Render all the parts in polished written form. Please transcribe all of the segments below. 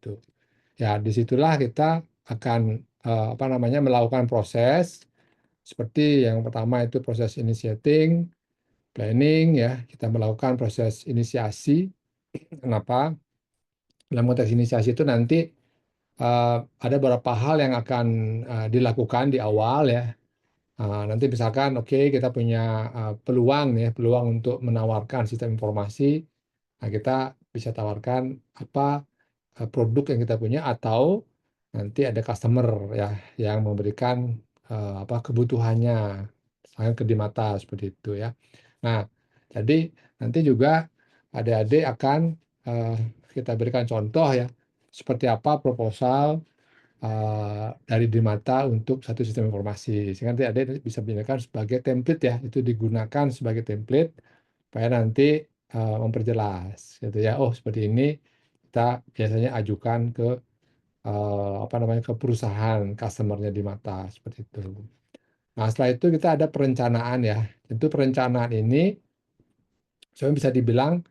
itu. Ya, disitulah kita akan melakukan proses seperti yang pertama itu proses initiating, planning ya, kita melakukan proses inisiasi. Kenapa? Dalam konteks inisiasi itu nanti ada beberapa hal yang akan dilakukan di awal ya. Nanti misalkan kita punya peluang untuk menawarkan sistem informasi. Nah, kita bisa tawarkan apa produk yang kita punya atau nanti ada customer ya yang memberikan kebutuhannya misalnya ke di mata seperti itu ya. Nah, jadi nanti juga adik-adik akan eh, kita berikan contoh ya seperti apa proposal dari di mata untuk satu sistem informasi sehingga nanti adik bisa gunakan sebagai template ya, itu digunakan sebagai template supaya nanti memperjelas gitu ya. Oh, seperti ini kita biasanya ajukan ke ke perusahaan customer-nya di mata seperti itu. Nah, setelah itu kita ada perencanaan ya. Tentu perencanaan ini sebenarnya bisa dibilang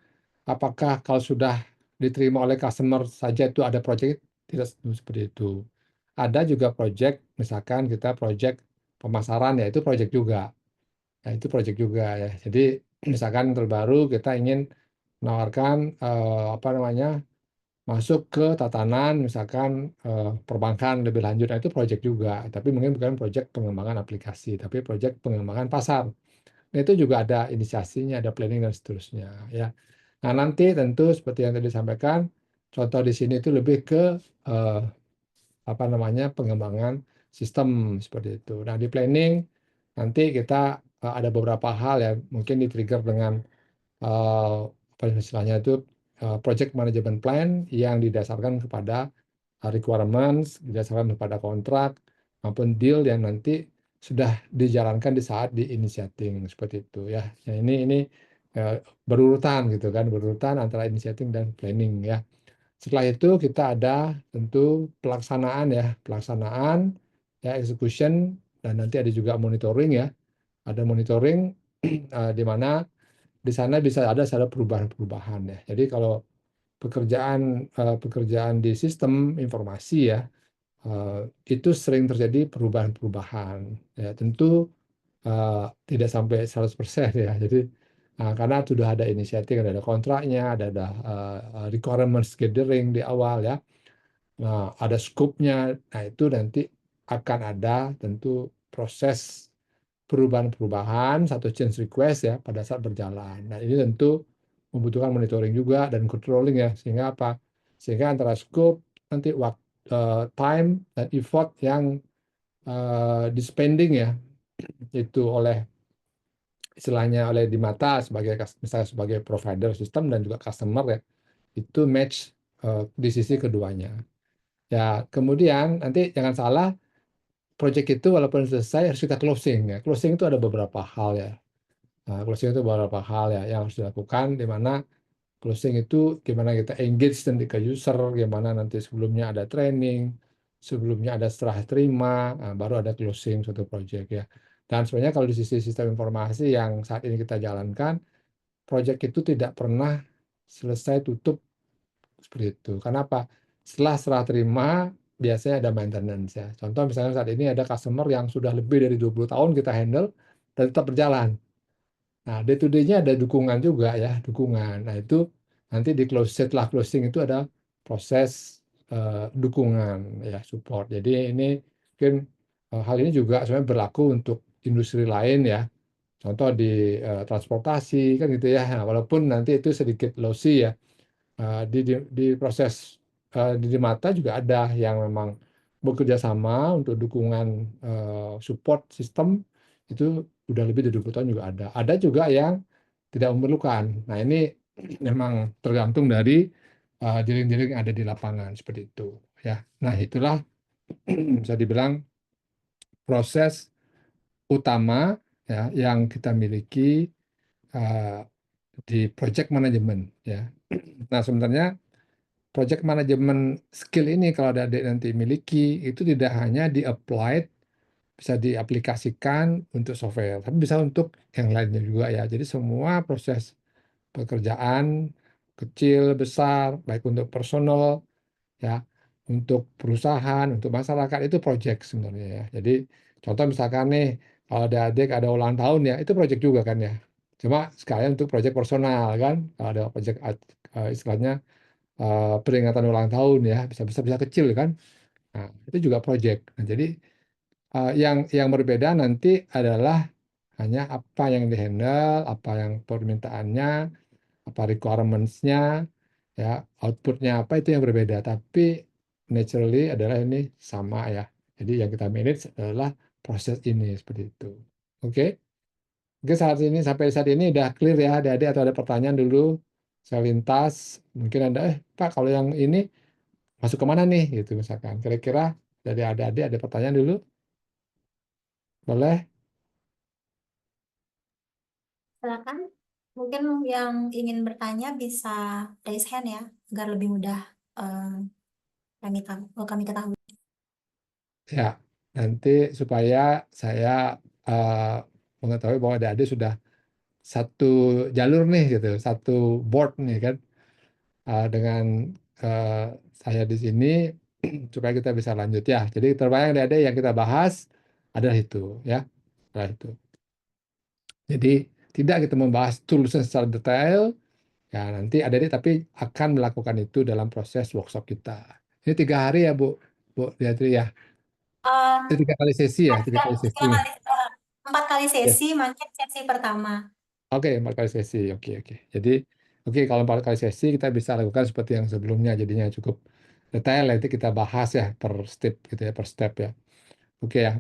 apakah kalau sudah diterima oleh customer saja itu ada project, tidak seperti itu. Ada juga project, misalkan kita project pemasaran ya itu project juga. Ya itu project juga ya. Jadi misalkan terbaru kita ingin menawarkan masuk ke tatanan misalkan perbankan lebih lanjut. Nah, itu project juga, tapi mungkin bukan project pengembangan aplikasi, tapi project pengembangan pasar. Nah, itu juga ada inisiasinya, ada planning dan seterusnya ya. Nah, nanti tentu seperti yang tadi disampaikan, contoh di sini itu lebih ke eh, pengembangan sistem seperti itu. Nah, di planning nanti kita ada beberapa hal ya, mungkin di-trigger dengan apa istilahnya itu project management plan yang didasarkan kepada requirements, didasarkan kepada kontrak maupun deal yang nanti sudah dijalankan di saat di initiating seperti itu ya. Ya ini berurutan gitu kan, berurutan antara initiating dan planning ya. Setelah itu kita ada tentu pelaksanaan ya, pelaksanaan ya execution dan nanti ada juga monitoring ya. Ada monitoring di mana di sana bisa ada perubahan-perubahan ya. Jadi kalau pekerjaan di sistem informasi ya itu sering terjadi perubahan-perubahan ya. Tentu tidak sampai 100% ya. Jadi karena sudah ada inisiatif, ada kontraknya, ada requirements gathering di awal ya. Nah, ada scope-nya. Nah, itu nanti akan ada tentu proses perubahan-perubahan satu change request ya pada saat berjalan. Nah, ini tentu membutuhkan monitoring juga dan controlling ya. Sehingga apa? Sehingga antara scope, nanti waktu, time dan effort yang di spending ya itu oleh istilahnya oleh di mata sebagai misalnya sebagai provider sistem dan juga customer ya itu match di sisi keduanya. Ya, kemudian nanti jangan salah project itu walaupun selesai harus kita closing ya. Closing itu ada beberapa hal ya. Nah, closing itu beberapa hal ya yang harus dilakukan di mana closing itu gimana kita engage nanti ke user, gimana nanti sebelumnya ada training, sebelumnya ada serah terima, nah, baru ada closing suatu project ya. Dan sebenarnya kalau di sisi sistem informasi yang saat ini kita jalankan, project itu tidak pernah selesai tutup seperti itu. Kenapa? Setelah serah terima, biasanya ada maintenance ya. Contoh misalnya saat ini ada customer yang sudah lebih dari 20 tahun kita handle dan tetap berjalan. Nah, day to day-nya ada dukungan juga ya, dukungan. Nah, itu nanti di setelah closing itu ada proses dukungan ya, support. Jadi ini mungkin hal ini juga sebenarnya berlaku untuk industri lain ya. Contoh di transportasi kan gitu ya. Nah, walaupun nanti itu sedikit lossy ya. Di proses di mata juga ada yang memang bekerja sama untuk dukungan support sistem itu udah lebih dari 20 tahun juga ada. Ada juga yang tidak memerlukan. Nah, ini memang tergantung dari dealing-dealing yang ada di lapangan seperti itu ya. Nah, itulah bisa dibilang proses utama ya yang kita miliki uh, di project management ya. Nah, sebenarnya project management skill ini kalau adik nanti miliki itu tidak hanya di-applied, bisa diaplikasikan untuk software, tapi bisa untuk yang lainnya juga ya. Jadi semua proses pekerjaan kecil, besar, baik untuk personal ya. Untuk perusahaan, untuk masyarakat itu project sebenarnya ya. Jadi contoh misalkan nih, kalau adik-adik ada ulang tahun ya, itu project juga kan ya. Cuma sekalian untuk project personal kan, kalau ada project istilahnya peringatan ulang tahun ya, bisa besar bisa kecil kan. Nah, itu juga project. Nah, jadi yang berbeda nanti adalah hanya apa yang dihandle, apa yang permintaannya, apa requirements-nya, ya, output-nya apa itu yang berbeda. Tapi naturally adalah ini sama ya. Jadi yang kita manage adalah proses ini seperti itu. Oke, Oke saat ini sampai saat ini udah clear ya adik-adik atau ada pertanyaan dulu? Saya lintas, mungkin ada, Pak kalau yang ini masuk kemana nih gitu misalkan. Kira-kira dari adik-adik ada pertanyaan dulu? Boleh? Silakan. Mungkin yang ingin bertanya bisa raise hand ya, agar lebih mudah eh, kami ketahui. Ya, nanti supaya saya eh, mengetahui bahwa adik-adik sudah satu jalur nih gitu, satu board nih kan dengan eh, saya di sini supaya kita bisa lanjut ya. Jadi terbayang adik-adik yang kita bahas adalah itu ya, adalah itu. Jadi tidak kita membahas toolsnya secara detail, ya nanti adik-adik tapi akan melakukan itu dalam proses workshop kita. Ini 3 hari ya Bu, Bu Beatri ya. Itu Em, 3 kali sesi ya, 3 kali sesi tiga nih. kali, 4 kali sesi, mungkin sesi pertama. Oke, 4 kali sesi. Oke, oke. Jadi, oke kalau 4 kali sesi kita bisa lakukan seperti yang sebelumnya. Jadinya cukup detail. Nanti kita bahas ya per step gitu ya, per step ya. Oke ya.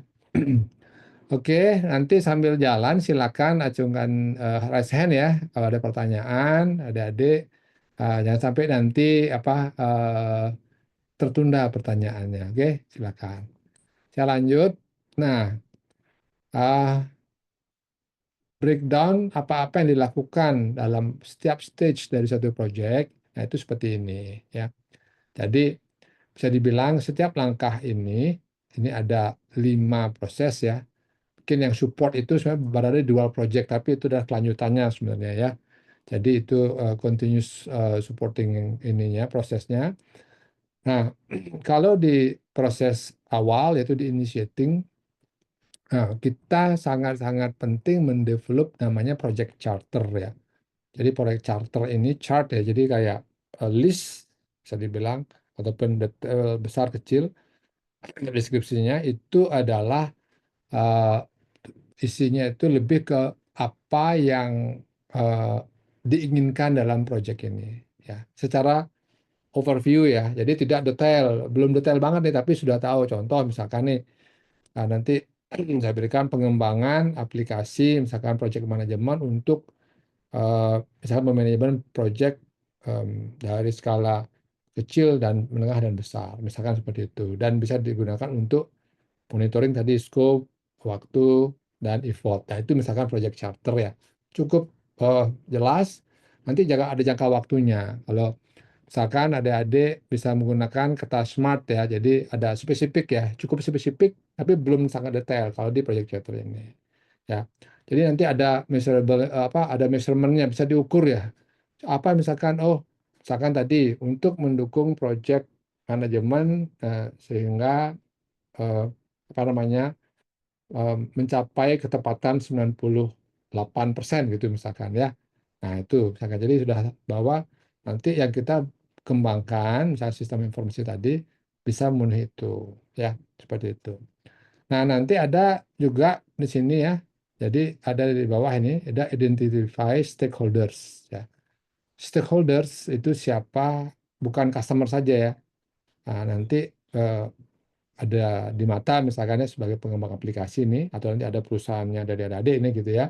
Oke, nanti sambil jalan silakan acungkan raise hand ya. Kalau ada pertanyaan, adik-adik, jangan sampai nanti apa tertunda pertanyaannya. Oke, silakan. Saya lanjut. Nah, uh, breakdown apa-apa yang dilakukan dalam setiap stage dari satu project, nah itu seperti ini ya. Jadi bisa dibilang setiap langkah ini ada 5 proses ya. Mungkin yang support itu sebenarnya berada di dual project, tapi itu adalah kelanjutannya sebenarnya ya. Jadi itu continuous supporting ininya prosesnya. Nah, kalau di proses awal yaitu di initiating, nah, kita sangat-sangat penting mendevelop namanya project charter ya. Jadi proyek charter ini chart ya, jadi kayak list bisa dibilang ataupun detail besar kecil deskripsinya itu adalah eh, isinya itu lebih ke apa yang eh, diinginkan dalam proyek ini ya. Secara overview ya, jadi tidak detail, belum detail banget nih tapi sudah tahu. Contoh misalkan nih nanti saya berikan pengembangan aplikasi misalkan project manajemen untuk misalkan memanajemen project dari skala kecil dan menengah dan besar, misalkan seperti itu, dan bisa digunakan untuk monitoring tadi scope, waktu, dan effort. Nah itu misalkan project charter ya, cukup jelas. Nanti jangan ada jangka waktunya. Kalau misalkan adik-adik bisa menggunakan kata SMART ya, jadi ada spesifik ya, cukup spesifik, tapi belum sangat detail kalau di project charter ini. Ya, jadi nanti ada measurable ada measurementnya bisa diukur ya. Apa misalkan misalkan tadi untuk mendukung project manajemen sehingga eh, apa namanya mencapai ketepatan 98% gitu misalkan ya. Nah, itu misalkan jadi sudah bahwa nanti yang kita kembangkan misalnya sistem informasi tadi bisa memenuhi itu ya, seperti itu. Nah, nanti ada juga di sini ya. Jadi ada di bawah ini ada identify stakeholders ya. Stakeholders itu siapa? Bukan customer saja ya. Nah, nanti eh, ada di mata misalkan ya sebagai pengembang aplikasi ini atau nanti ada perusahaannya dari adik-adik ini gitu ya.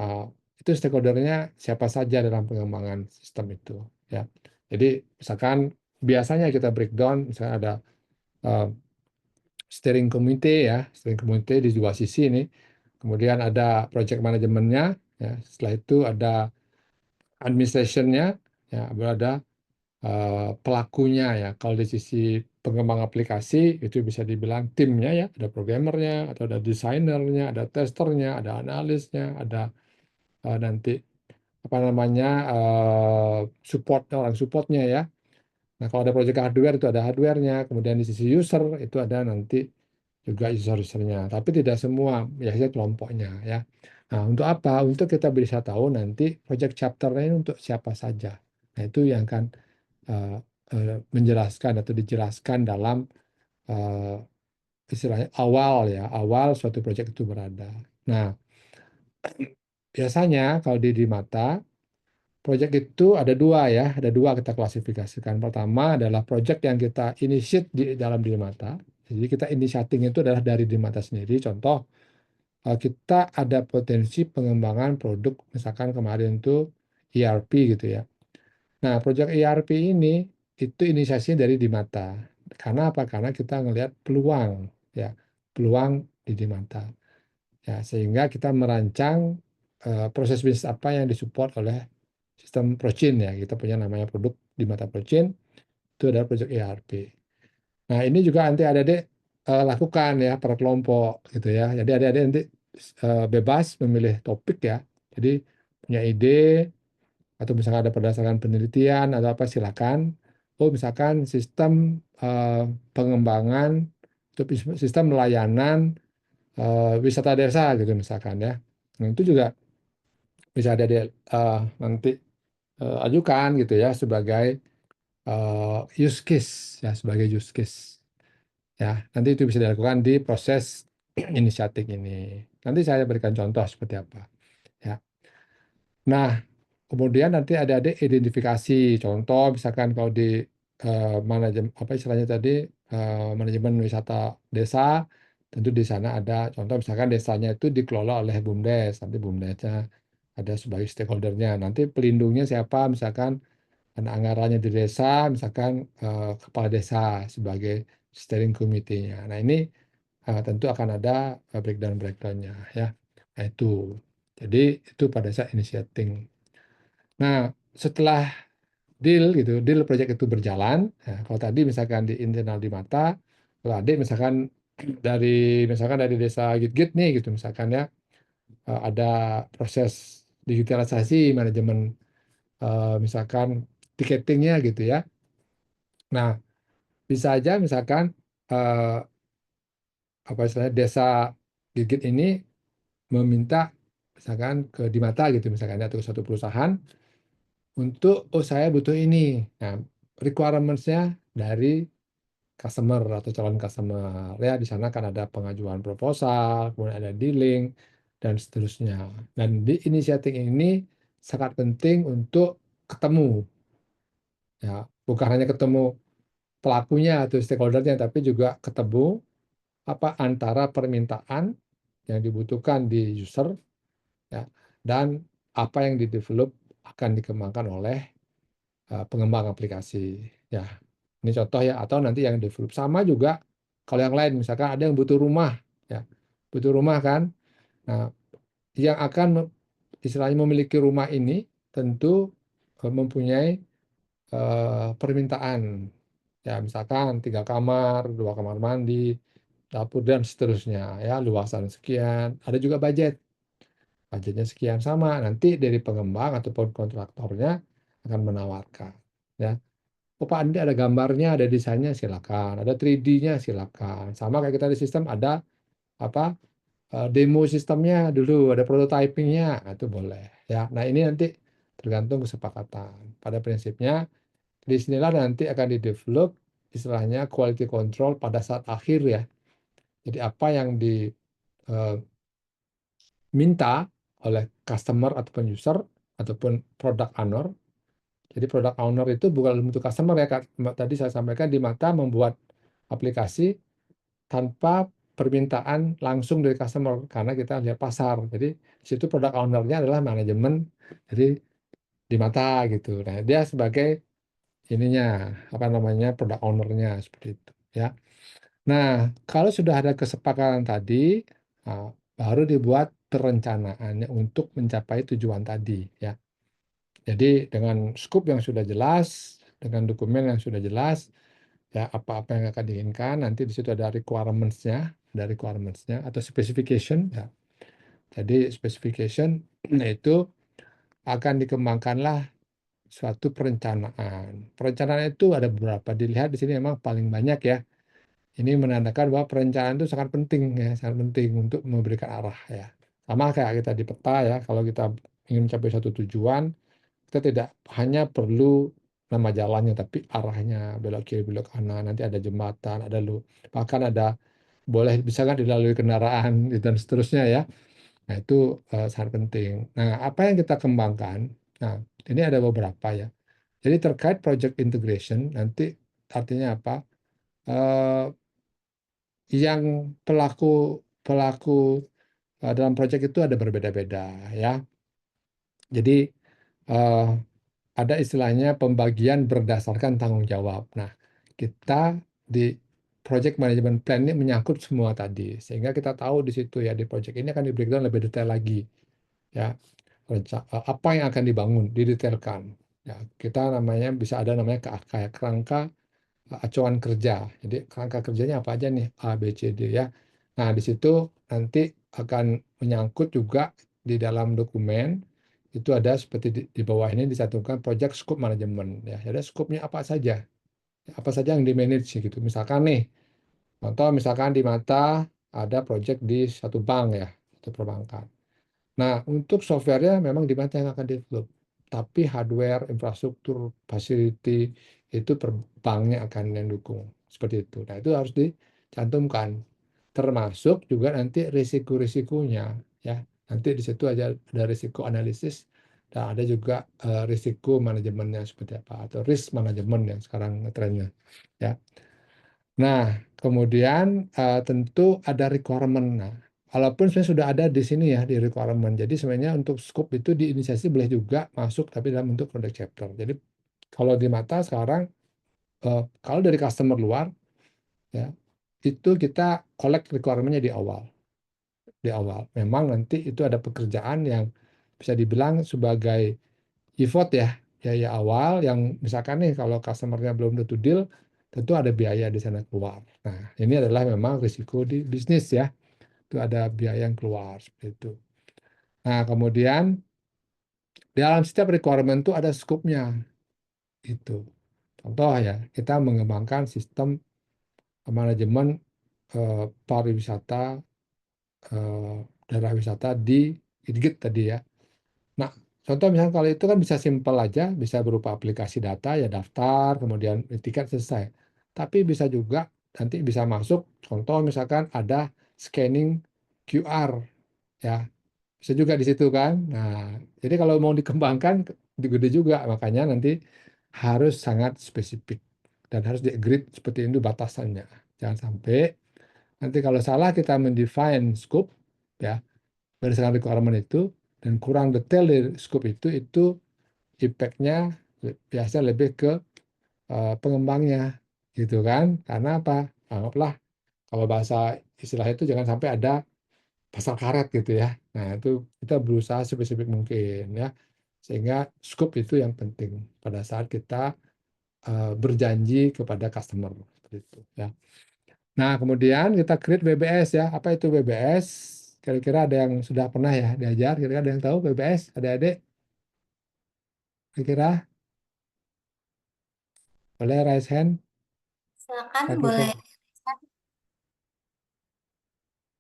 Eh, itu stakeholdernya siapa saja dalam pengembangan sistem itu ya. Jadi misalkan biasanya kita breakdown misalnya ada eh, steering committee ya, steering committee di dua sisi ini. Kemudian ada project manajemennya, ya. Setelah itu ada administrationnya, ya, baru ada pelakunya ya. Kalau di sisi pengembang aplikasi itu bisa dibilang timnya ya, ada programmernya, atau ada desainernya, ada testernya, ada analisnya, ada nanti apa namanya supportnya orang supportnya ya. Nah, kalau ada project hardware itu ada hardware-nya, kemudian di sisi user itu ada nanti juga user-usernya. Tapi tidak semua, biasanya kelompoknya ya. Nah, untuk apa? Untuk kita bisa tahu nanti project chapter-nya ini untuk siapa saja. Nah, itu yang akan menjelaskan atau dijelaskan dalam eh, istilahnya awal suatu project itu berada. Nah, biasanya kalau di mata project itu ada dua kita klasifikasikan. Pertama adalah project yang kita initiate di dalam diri mata. Jadi kita initiating itu adalah dari diri mata sendiri. Contoh, kita ada potensi pengembangan produk, misalkan kemarin itu ERP gitu ya. Nah, project ERP ini itu inisiasinya dari di mata. Karena apa? Karena kita ngelihat peluang, ya, peluang di mata. Ya, sehingga kita merancang proses bisnis apa yang disupport oleh sistem Procin ya. Kita punya namanya produk di mata Procin, itu adalah project ERP. Nah, ini juga nanti adik-adik lakukan ya per kelompok gitu ya. Jadi adik-adik nanti bebas memilih topik ya. Jadi punya ide atau misalkan ada berdasarkan penelitian atau apa silakan. Oh, misalkan sistem pengembangan untuk sistem layanan wisata desa gitu misalkan ya. Nah, itu juga bisa adik-adik nanti ajukan gitu ya sebagai use case ya sebagai use case. Ya, nanti itu bisa dilakukan di proses inisiatif ini. Nanti saya berikan contoh seperti apa. Ya. Nah, kemudian nanti ada identifikasi. Contoh, misalkan kalau di manajemen apa istilahnya tadi manajemen wisata desa, tentu di sana ada contoh misalkan desanya itu dikelola oleh BUMDes. Nanti BUMDesnya ada sebagai stakeholdernya. Nanti pelindungnya siapa? Misalkan karena anggarannya di desa, misalkan kepala desa sebagai steering committee-nya. Nah, ini tentu akan ada breakdown-breakdownnya ya. Nah, itu. Jadi itu pada saat initiating. Nah, setelah deal project itu berjalan. Nah, kalau tadi misalkan di internal di mata, kalau adik dari misalkan dari desa Git-Git nih gitu misalkan ya ada proses digitalisasi manajemen misalkan tiketingnya gitu ya. Nah, bisa aja misalkan eh, apa istilahnya desa Gigit ini meminta misalkan ke di mata gitu misalkan atau ke suatu perusahaan untuk oh saya butuh ini. Nah, requirements-nya dari customer atau calon customer ya di sana kan ada pengajuan proposal, kemudian ada dealing dan seterusnya. Dan di inisiatif ini sangat penting untuk ketemu ya, bukan hanya ketemu pelakunya atau stakeholdernya tapi juga ketemu apa antara permintaan yang dibutuhkan di user ya dan apa yang di-develop akan dikembangkan oleh pengembang aplikasi ya. Ini contoh ya atau nanti yang develop sama juga kalau yang lain misalkan ada yang butuh rumah ya. Butuh rumah kan. Nah, yang akan istilahnya memiliki rumah ini tentu mempunyai permintaan ya misalkan 3 kamar, 2 kamar mandi, dapur dan seterusnya ya luasan sekian. Ada juga budgetnya sekian sama. Nanti dari pengembang ataupun kontraktornya akan menawarkan ya. Oh Pak, Andi ada gambarnya, ada desainnya, silakan. Ada 3D-nya, silakan. Sama kayak kita di sistem ada apa demo sistemnya dulu, ada prototypingnya, nah, itu boleh. Ya, nah ini nanti tergantung kesepakatan. Pada prinsipnya, di sinilah nanti akan di-develop istilahnya quality control pada saat akhir ya. Jadi apa yang diminta oleh customer ataupun user ataupun product owner. Jadi product owner itu bukan bentuk customer ya, Kak. Tadi saya sampaikan di mata membuat aplikasi tanpa permintaan langsung dari customer karena kita lihat pasar. Jadi di situ product owner-nya adalah manajemen jadi di mata gitu. Nah, dia sebagai ininya apa namanya product owner-nya seperti itu ya. Nah, kalau sudah ada kesepakatan tadi, nah, baru dibuat perencanaannya untuk mencapai tujuan tadi ya. Jadi dengan scope yang sudah jelas, dengan dokumen yang sudah jelas, ya apa-apa yang akan diinginkan, nanti di situ ada requirements-nya atau specification ya. Jadi specification itu akan dikembangkanlah suatu perencanaan. Perencanaan itu ada beberapa. Dilihat di sini memang paling banyak ya. Ini menandakan bahwa perencanaan itu sangat penting ya, sangat penting untuk memberikan arah ya. Sama kayak kita di peta ya, kalau kita ingin mencapai satu tujuan, kita tidak hanya perlu nama jalannya, tapi arahnya belok kiri, belok kanan, nanti ada jembatan, ada lu, bahkan ada boleh bisa kan dilalui kendaraan dan seterusnya ya. Nah itu sangat penting. Nah apa yang kita kembangkan? Nah ini ada beberapa ya. Jadi terkait project integration nanti artinya apa? Eh, yang pelaku pelaku dalam project itu ada berbeda-beda ya. Jadi eh, ada istilahnya pembagian berdasarkan tanggung jawab. Nah, kita di project management plan ini menyangkut semua tadi, sehingga kita tahu di situ ya di project ini akan di breakdown lebih detail lagi ya. Apa yang akan dibangun didetailkan. Ya, kita namanya bisa ada namanya kayak kerangka acuan kerja. Jadi kerangka kerjanya apa aja nih A, B, C, D ya. Nah, di situ nanti akan menyangkut juga di dalam dokumen itu ada seperti di bawah ini disatukan project scope management ya. Jadi scope-nya apa saja yang di manage gitu. Misalkan nih, contoh misalkan di mata ada project di satu bank ya, satu perbankan. Nah, untuk softwarenya memang di mana yang akan develop. Tapi hardware, infrastruktur, facility itu per banknya akan yang dukung. Seperti itu. Nah, itu harus dicantumkan. Termasuk juga nanti risiko-risikonya. Ya, nanti di situ ada risiko analisis dan ada juga risiko manajemennya seperti apa atau risk management yang sekarang trennya. Ya. Nah, kemudian tentu ada requirement. Nah, walaupun sebenarnya sudah ada di sini ya di requirement. Jadi sebenarnya untuk scope itu di inisiasi boleh juga masuk tapi dalam bentuk product chapter. Jadi kalau di mata sekarang kalau dari customer luar ya itu kita collect requirement-nya di awal. Di awal. Memang nanti itu ada pekerjaan yang bisa dibilang sebagai effort ya, biaya awal yang misalkan nih kalau customer-nya belum tentu deal, tentu ada biaya di sana keluar. Nah, ini adalah memang risiko di bisnis ya, itu ada biaya yang keluar seperti itu. Nah, kemudian di dalam setiap requirement itu ada scope-nya itu. Contoh ya, kita mengembangkan sistem manajemen pariwisata, daerah wisata di Idgit tadi ya. Nah, contoh misalnya kalau itu kan bisa simpel aja, bisa berupa aplikasi data, ya daftar, kemudian tiket selesai. Tapi bisa juga nanti bisa masuk, contoh misalkan ada scanning QR, ya bisa juga di situ kan. Nah, jadi kalau mau dikembangkan, gede juga, makanya nanti harus sangat spesifik dan harus di-agreed seperti itu batasannya. Jangan sampai nanti kalau salah kita mendefine scope, ya berdasarkan requirement itu dan kurang detail dari scope itu impact-nya biasa lebih ke pengembangnya gitu kan. Karena apa? Anggaplah kalau bahasa istilah itu jangan sampai ada pasal karet gitu ya. Nah, itu kita berusaha spesifik mungkin ya. Sehingga scope itu yang penting pada saat kita berjanji kepada customer seperti itu ya. Nah, kemudian kita create BBS ya. Apa itu BBS? Kira-kira ada yang sudah pernah ya diajar? Kira-kira ada yang tahu BBS? Adik-adik? Kira-kira boleh raise hand? Silakan Satu, boleh.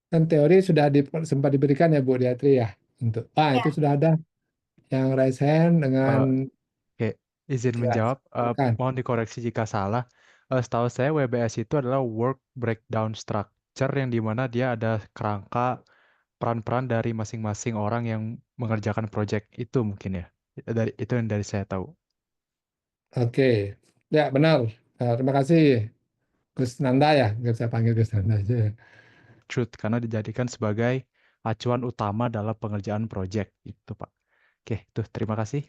kan teori sudah sempat diberikan ya Bu Diatri ya untuk. Itu Ya, sudah ada yang raise hand dengan Eh, Oke, izin ya, menjawab. silakan. Mohon dikoreksi jika salah. Setahu saya WBS itu adalah Work Breakdown Structure yang dimana dia ada kerangka peran-peran dari masing-masing orang yang mengerjakan project itu mungkin ya. Itu yang dari saya tahu. Oke, ya benar. Terima kasih Gus Nanda ya, saya panggil Gus Nanda aja ya. Truth karena dijadikan sebagai acuan utama dalam pengerjaan project itu, Pak. Oke, tuh terima kasih.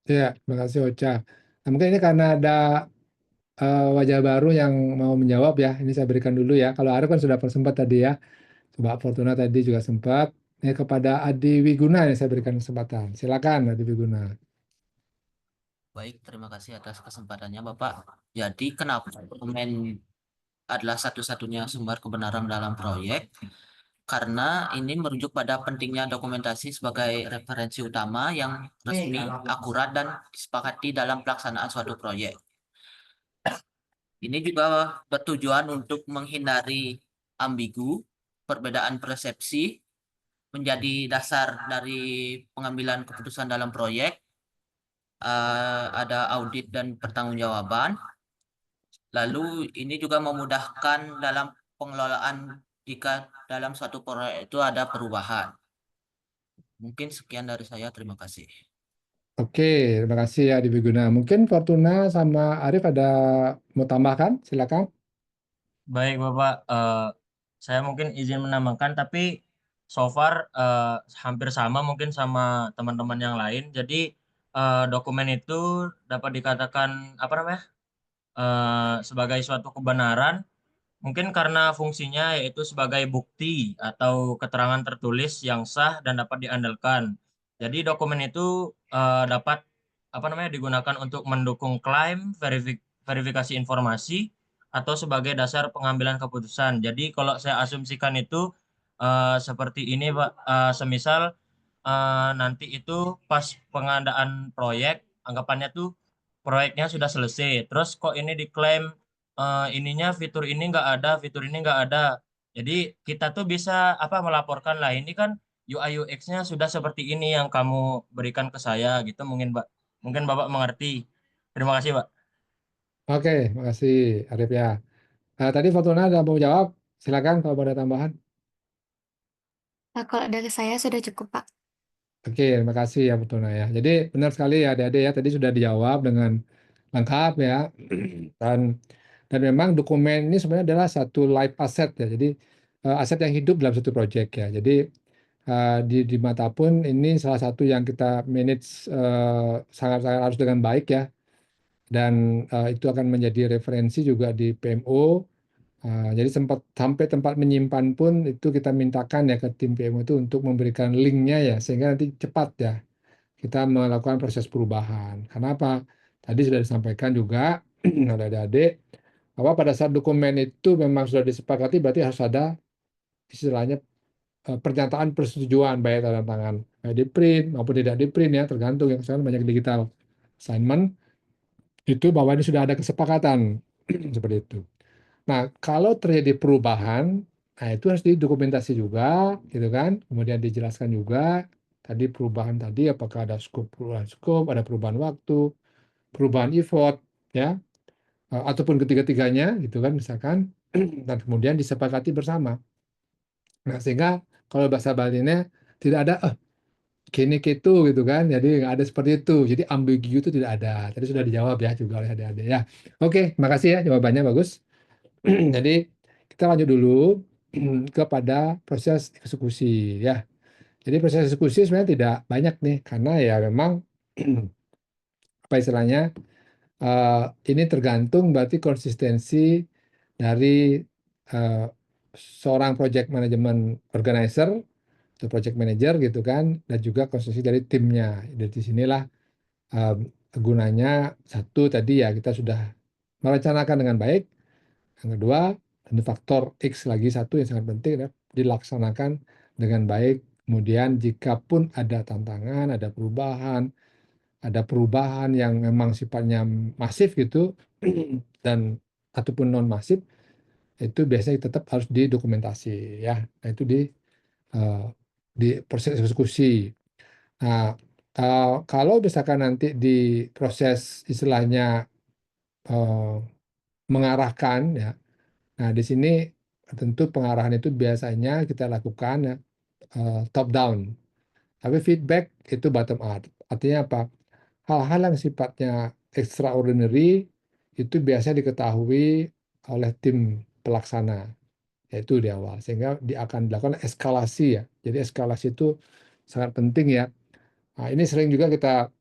Ya, terima kasih Ocha. Nah, mungkin ini karena ada wajah baru yang mau menjawab ya. Ini saya berikan dulu ya. Kalau Arif kan sudah sempat tadi ya. Mbak Fortuna tadi juga sempat. Ini kepada Adi Wiguna yang saya berikan kesempatan. Silakan Adi Wiguna. Baik, terima kasih atas kesempatannya, Bapak. Jadi, kenapa dokumen adalah satu-satunya sumber kebenaran dalam proyek? karena ini merujuk pada pentingnya dokumentasi sebagai referensi utama yang resmi, akurat, dan disepakati dalam pelaksanaan suatu proyek. Ini juga bertujuan untuk menghindari ambigu, perbedaan persepsi menjadi dasar dari pengambilan keputusan dalam proyek, ada audit dan pertanggungjawaban. Lalu ini juga memudahkan dalam pengelolaan jika dalam suatu proyek itu ada perubahan. Mungkin sekian dari saya, terima kasih. Oke, terima kasih ya Di Wiguna. Mungkin Fortuna sama Arif ada mau tambahkan? Silakan. Baik Bapak, saya mungkin izin menambahkan, tapi so far hampir sama mungkin sama teman-teman yang lain. Jadi dokumen itu dapat dikatakan apa namanya sebagai suatu kebenaran, mungkin karena fungsinya yaitu sebagai bukti atau keterangan tertulis yang sah dan dapat diandalkan. Jadi dokumen itu dapat apa namanya digunakan untuk mendukung klaim, verifikasi informasi, atau sebagai dasar pengambilan keputusan. Jadi kalau saya asumsikan itu seperti ini, Pak. Semisal nanti itu pas pengadaan proyek, anggapannya tuh proyeknya sudah selesai. Terus kok ini diklaim ininya fitur ini nggak ada, fitur ini nggak ada. Jadi kita tuh bisa apa melaporkan lah ini kan UI UX-nya sudah seperti ini yang kamu berikan ke saya gitu mungkin Pak. Mungkin Bapak mengerti. Terima kasih Pak. Oke, makasih Arif ya. Tadi Fortuna ada mau jawab? Silakan kalau ada tambahan. Nah, kalau dari saya sudah cukup, Pak. Oke, terima kasih ya Fortuna ya. Jadi benar sekali ya adik-adik ya, tadi sudah dijawab dengan lengkap ya. Dan dan memang dokumen ini sebenarnya adalah satu live asset ya. Jadi aset yang hidup dalam satu proyek ya. Jadi di mata pun ini salah satu yang kita manage sangat-sangat harus dengan baik ya. Dan itu akan menjadi referensi juga di PMO. Jadi sampai tempat menyimpan pun itu kita mintakan ya ke tim PMO itu untuk memberikan linknya ya sehingga nanti cepat ya kita melakukan proses perubahan. Karena apa? Tadi sudah disampaikan juga oleh adik-adik bahwa pada saat dokumen itu memang sudah disepakati berarti harus ada istilahnya pernyataan persetujuan baik tanda tangan baik di print maupun tidak di print ya tergantung yang sekarang banyak digital assignment itu bahwa ini sudah ada kesepakatan seperti itu. Nah, kalau terjadi perubahan, nah itu harus didokumentasi juga, gitu kan? Kemudian dijelaskan juga tadi perubahan tadi apakah ada perubahan skop, ada perubahan waktu, perubahan effort, ya, ataupun ketiga-tiganya, gitu kan? Misalkan, dan kemudian disepakati bersama. Nah, sehingga kalau bahasa Balinya tidak ada kini gitu, gitu kan? Jadi nggak ada seperti itu. Jadi ambigu itu tidak ada. Tadi sudah dijawab ya juga oleh adik-adik ya. Oke, makasih ya jawabannya bagus. Jadi kita lanjut dulu kepada proses eksekusi ya. Jadi proses eksekusi sebenarnya tidak banyak nih karena ya memang apa istilahnya ini tergantung berarti konsistensi dari eh, seorang project management organizer atau project manager gitu kan dan juga konsistensi dari timnya. Dari sinilah eh, gunanya satu tadi ya kita sudah merencanakan dengan baik. Yang kedua, tentu faktor X lagi satu yang sangat penting adalah dilaksanakan dengan baik. Kemudian jika pun ada tantangan, ada perubahan yang memang sifatnya masif gitu dan ataupun non masif itu biasanya tetap harus didokumentasi ya. Nah, itu eh, di proses eksekusi. Nah, kalau misalkan nanti di proses istilahnya eh, mengarahkan ya. Nah, di sini tentu pengarahan itu biasanya kita lakukan ya, top down. Tapi feedback itu bottom up. Artinya apa? Hal-hal yang sifatnya extraordinary itu biasa diketahui oleh tim pelaksana, yaitu di awal. Sehingga akan dilakukan eskalasi ya. Jadi eskalasi itu sangat penting ya. Nah, ini sering juga kita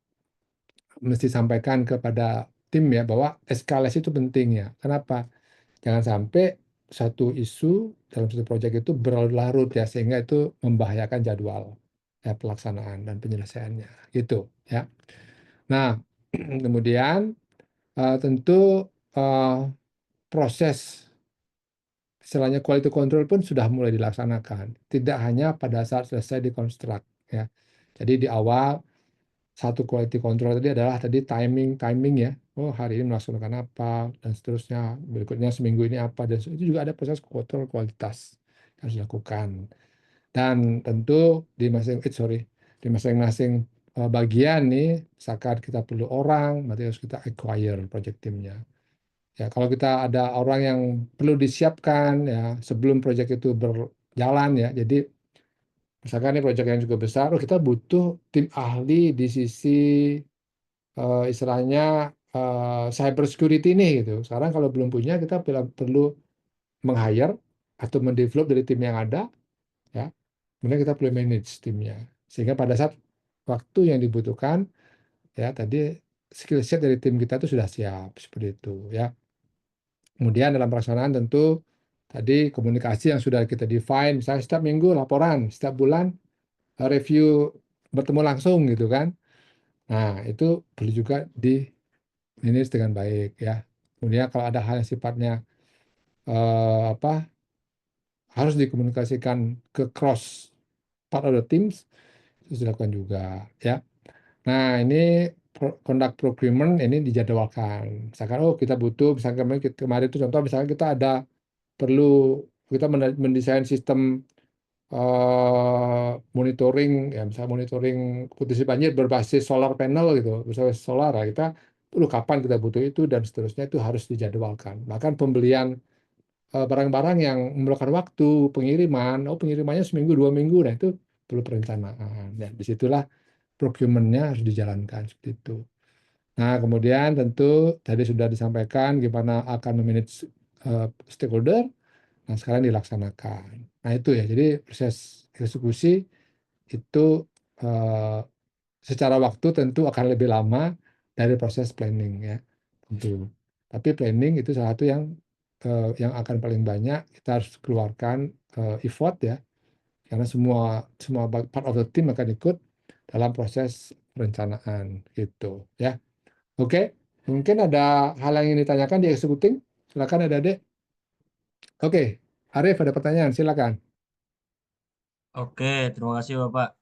mesti sampaikan kepada tim ya bahwa eskalasi itu penting ya. Kenapa? Jangan sampai satu isu dalam satu proyek itu berlarut ya sehingga itu membahayakan jadwal ya pelaksanaan dan penyelesaiannya gitu ya. Nah, kemudian tentu eh, proses istilahnya quality control pun sudah mulai dilaksanakan. Tidak hanya pada saat selesai dikonstruk ya. Jadi di awal satu quality control tadi adalah tadi timing ya. Oh, hari ini melaksanakan apa dan seterusnya. Berikutnya seminggu ini apa dan itu juga ada proses kontrol kualitas yang harus dilakukan. Dan tentu di masing-masing bagian nih, misalkan kita perlu orang, berarti harus kita acquire project teamnya. Ya, kalau kita ada orang yang perlu disiapkan ya sebelum project itu berjalan ya. Jadi misalkan ini project yang cukup besar, kita butuh tim ahli di sisi istilahnya cyber security ini gitu. Sekarang kalau belum punya, kita perlu meng-hire atau mendevelop dari tim yang ada ya. Kemudian kita perlu manage timnya. Sehingga pada saat waktu yang dibutuhkan ya tadi skill set dari tim kita itu sudah siap seperti itu ya. Kemudian dalam pelaksanaan tentu tadi komunikasi yang sudah kita define, misalnya setiap minggu laporan, setiap bulan review bertemu langsung gitu kan. Nah, itu perlu juga di manage dengan baik ya. Kemudian kalau ada hal yang sifatnya harus dikomunikasikan ke cross part of the teams, itu dilakukan juga ya. Nah, ini conduct procurement ini dijadwalkan. Misalkan, oh kita butuh, misalkan kemarin itu contoh, misalkan kita perlu kita mendesain sistem monitoring, ya misalnya monitoring kondisi banjir berbasis solar panel gitu, berbasis solar, ya kita perlu kapan kita butuh itu dan seterusnya itu harus dijadwalkan. Bahkan pembelian barang-barang yang memerlukan waktu pengiriman, pengirimannya seminggu 2 minggu, nah itu perlu perencanaan. Ya, disitulah procurement-nya harus dijalankan seperti itu. Nah, kemudian tentu tadi sudah disampaikan gimana akan memanage stakeholder. Nah, sekarang dilaksanakan. Nah, itu ya. Jadi proses eksekusi itu secara waktu tentu akan lebih lama dari proses planning ya. Tentu. Tapi planning itu salah satu yang akan paling banyak kita harus keluarkan effort ya. Karena semua part of the team akan ikut dalam proses perencanaan gitu ya. Oke, mungkin ada hal yang ingin ditanyakan di executing. Silakan adik-adik. Oke, Arif ada pertanyaan, silakan. Oke, terima kasih Bapak.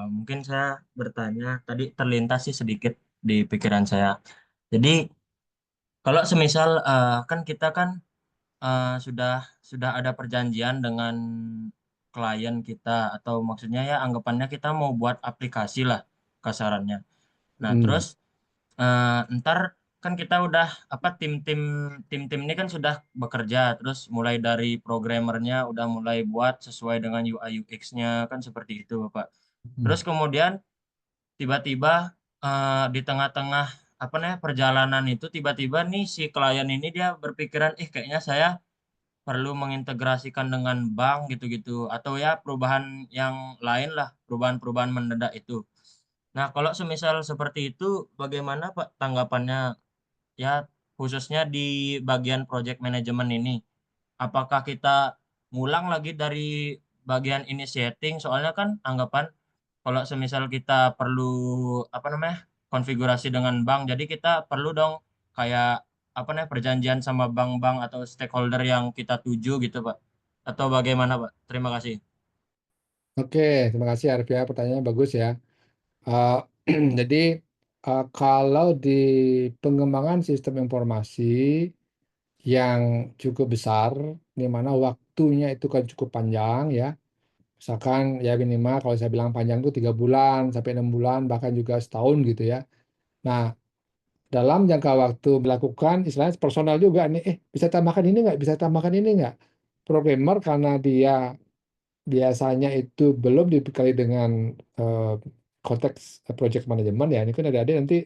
Mungkin saya bertanya, tadi terlintas sih sedikit di pikiran saya. Jadi, kalau semisal kan kita kan sudah ada perjanjian dengan klien kita, atau maksudnya ya anggapannya kita mau buat aplikasi lah kasarannya. Nah, terus ntar kan kita udah apa tim-tim ini kan sudah bekerja, terus mulai dari programmernya udah mulai buat sesuai dengan UI UX-nya kan seperti itu Bapak. Terus kemudian tiba-tiba di tengah-tengah apa namanya perjalanan itu tiba-tiba nih si klien ini dia berpikiran kayaknya saya perlu mengintegrasikan dengan bank gitu-gitu atau ya perubahan yang lain lah, perubahan-perubahan mendadak itu. Nah, kalau semisal seperti itu, bagaimana Pak tanggapannya ya khususnya di bagian project management ini? Apakah kita ngulang lagi dari bagian initiating? Soalnya kan anggapan kalau semisal kita perlu apa namanya konfigurasi dengan bank, jadi kita perlu dong kayak apa namanya perjanjian sama bank-bank atau stakeholder yang kita tuju gitu Pak. Atau bagaimana Pak? Terima kasih. Oke, terima kasih Arif ya, pertanyaannya bagus ya. Uh, jadi kalau di pengembangan sistem informasi yang cukup besar, di mana waktunya itu kan cukup panjang ya. Misalkan ya minimal kalau saya bilang panjang itu 3 bulan sampai 6 bulan, bahkan juga setahun gitu ya. Nah, dalam jangka waktu melakukan istilahnya personal juga nih, bisa tambahkan ini nggak, bisa tambahkan ini nggak. Programmer karena dia biasanya itu belum dibekali dengan eh, konteks project management ya. Ini kan adik-adik nanti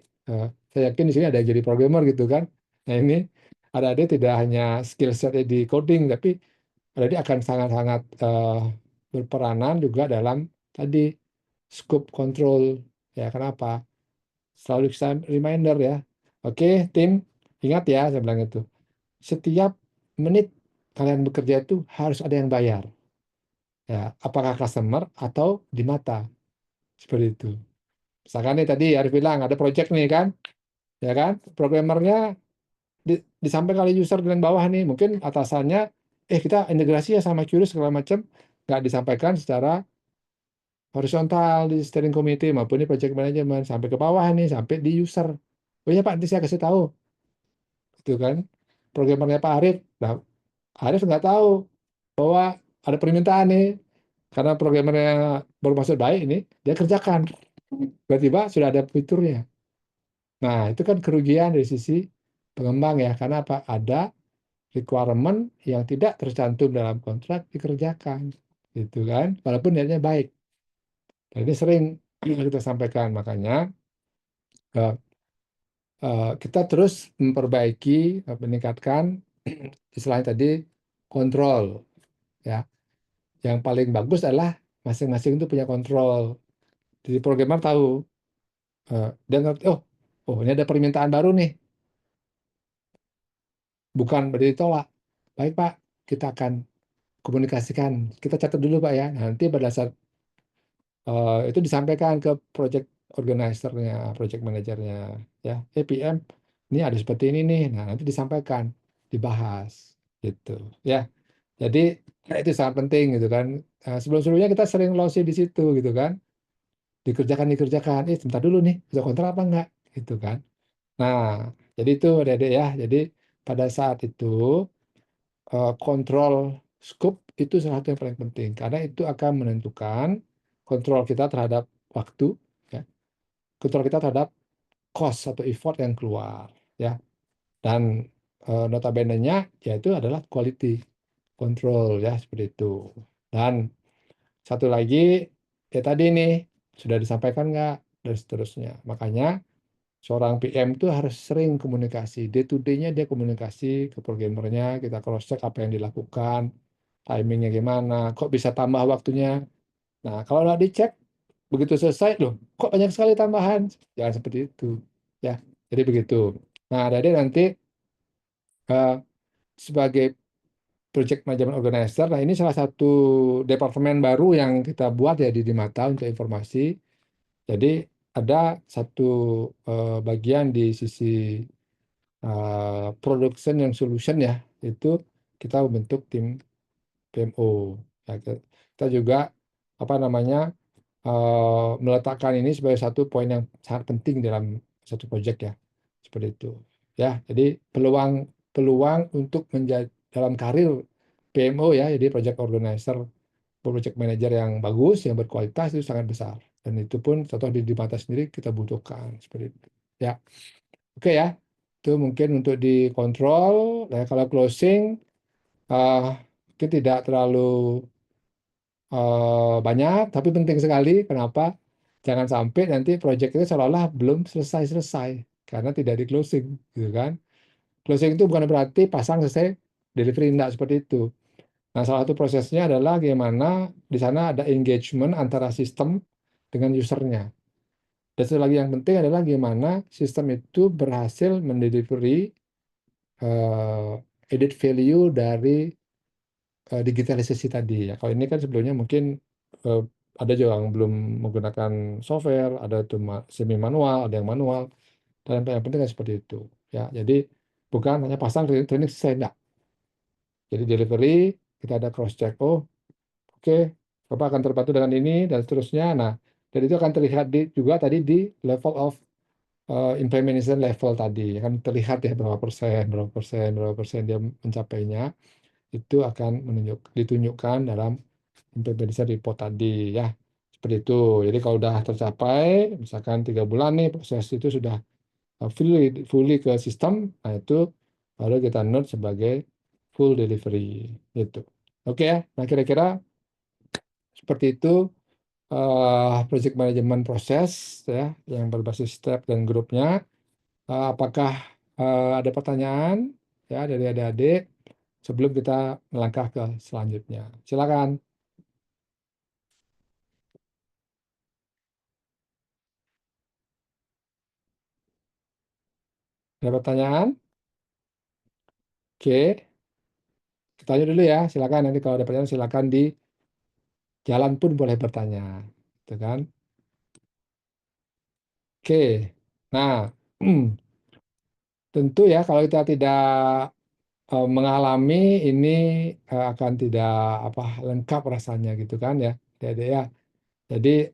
saya yakin di sini ada yang jadi programmer gitu kan. Nah ini adik-adik tidak hanya skill set di coding, tapi adik-adik akan sangat-sangat berperanan juga dalam tadi scope control ya. Kenapa? Selalu saya reminder ya. Oke, tim, ingat ya saya bilang itu. Setiap menit kalian bekerja itu harus ada yang bayar. Ya, apakah customer atau di mata seperti itu. Misalkan nih tadi Arif bilang ada project nih kan, ya kan, programmernya disampaikan oleh user di bawah nih, mungkin atasannya kita integrasi ya sama QRIS segala macam, nggak disampaikan secara horizontal di steering committee maupun di project management sampai ke bawah nih, sampai di user. Oh iya Pak, nanti saya kasih tahu, gitu kan. Programmernya Pak Arif, nah Arif nggak tahu bahwa ada permintaan nih, karena programmernya baru masuk baik ini, dia kerjakan. Tiba-tiba sudah ada fiturnya. Nah, itu kan kerugian dari sisi pengembang ya, karena apa? Ada requirement yang tidak tercantum dalam kontrak dikerjakan, gitu kan? Walaupun niatnya baik. Dan ini sering kita sampaikan, makanya eh, kita terus memperbaiki, meningkatkan istilahnya tadi kontrol ya. Yang paling bagus adalah masing-masing itu punya kontrol. Jadi programmer tahu, dia ngerti, oh ini ada permintaan baru nih, bukan berarti ditolak. Baik Pak, kita akan komunikasikan. Kita catat dulu Pak ya. Nanti berdasar itu disampaikan ke project organizer-nya, project manajernya, ya. PM, ini ada seperti ini nih. Nah, nanti disampaikan, dibahas, gitu, ya. Jadi itu sangat penting gitu kan. Sebelum-sebelumnya kita sering lossy di situ gitu kan. Dikerjakan. Sebentar dulu nih, bisa kontrak apa enggak? Gitu kan. Nah, jadi itu adik-adik ya. Jadi pada saat itu kontrol scope itu salah satu yang paling penting karena itu akan menentukan kontrol kita terhadap waktu, ya, kontrol kita terhadap cost atau effort yang keluar, ya, dan notabene-nya yaitu adalah quality control ya seperti itu. Dan satu lagi ya tadi nih sudah disampaikan nggak dan seterusnya. Makanya seorang PM itu harus sering komunikasi. Day to day-nya dia komunikasi ke programmernya, kita cross-check apa yang dilakukan, timingnya gimana, kok bisa tambah waktunya. Nah, kalau nggak dicek, begitu selesai, loh, kok banyak sekali tambahan. Jangan seperti itu. Ya, jadi begitu. Nah, jadi nanti eh, sebagai project management organizer, nah ini salah satu departemen baru yang kita buat ya di Mata untuk informasi. Jadi ada satu bagian di sisi production yang solution ya, itu kita membentuk tim PMO. Ya, kita juga apa namanya meletakkan ini sebagai satu poin yang sangat penting dalam satu proyek ya, seperti itu. Ya, jadi peluang peluang untuk menjadi dalam karir PMO ya, jadi project organizer, project manager yang bagus, yang berkualitas itu sangat besar. Dan itu pun contoh di mata sendiri kita butuhkan seperti itu. Ya, oke ya. Itu mungkin untuk dikontrol. Nah, kalau closing uh, mungkin tidak terlalu banyak, tapi penting sekali. Kenapa? Jangan sampai nanti proyek itu seolah-olah belum selesai-selesai karena tidak di closing, gitu kan? Closing itu bukan berarti pasang selesai delivery, tidak seperti itu. Nah, salah satu prosesnya adalah bagaimana di sana ada engagement antara sistem dengan usernya. Dan satu lagi yang penting adalah bagaimana sistem itu berhasil mendelivery added value dari digitalisasi tadi ya. Kalau ini kan sebelumnya mungkin eh, ada juga yang belum menggunakan software, ada itu semi manual, ada yang manual, dan yang penting kan seperti itu ya. Jadi bukan hanya pasang training selesai, enggak. Jadi delivery kita ada cross check, oh oke, Bapak akan terbantu dengan ini dan seterusnya. Nah, dan itu akan terlihat juga tadi di level of implementation level tadi, akan terlihat ya berapa persen dia mencapainya, itu akan ditunjukkan dalam implementation report tadi ya, seperti itu. Jadi kalau sudah tercapai misalkan 3 bulan nih proses itu sudah fully ke sistem, nah itu baru kita note sebagai full delivery gitu. Oke ya, nah kira-kira seperti itu project management proses ya yang berbasis step dan grupnya. Apakah ada pertanyaan ya dari adik-adik sebelum kita melangkah ke selanjutnya? Silakan. Ada pertanyaan? Oke, kita tanya dulu ya. Silakan nanti kalau ada pertanyaan silakan di jalan pun boleh bertanya, gitu kan? Oke. Nah, tentu ya kalau kita tidak mengalami ini akan tidak apa lengkap rasanya gitu kan ya, adik-adik ya. Jadi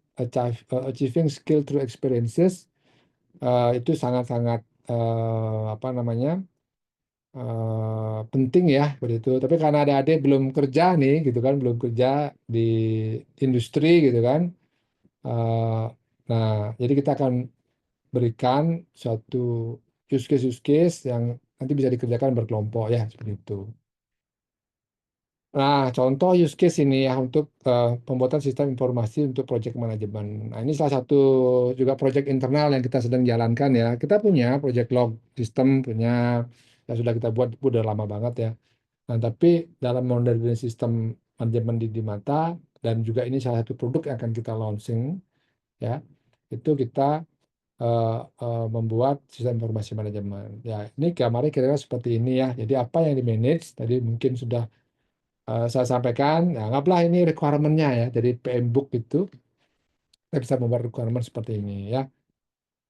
achieving skill through experiences itu sangat-sangat apa namanya penting ya begitu. Tapi karena adik-adik belum kerja nih gitu kan, belum kerja di industri gitu kan. eh, nah, jadi kita akan berikan suatu use case yang nanti bisa dikerjakan berkelompok ya seperti itu. Nah, contoh use case ini ya untuk pembuatan sistem informasi untuk project manajemen. Nah, ini salah satu juga project internal yang kita sedang jalankan ya. Kita punya project log system, punya yang sudah kita buat udah lama banget ya. Nah, tapi dalam modernisasi sistem manajemen di Mata dan juga ini salah satu produk yang akan kita launching ya, itu kita membuat sistem informasi manajemen. Ya, ini gambarnya kira-kira seperti ini ya. Jadi apa yang di manage tadi mungkin sudah saya sampaikan, ya, anggaplah ini requirement-nya ya, dari PM Book itu, kita bisa membuat requirement seperti ini ya.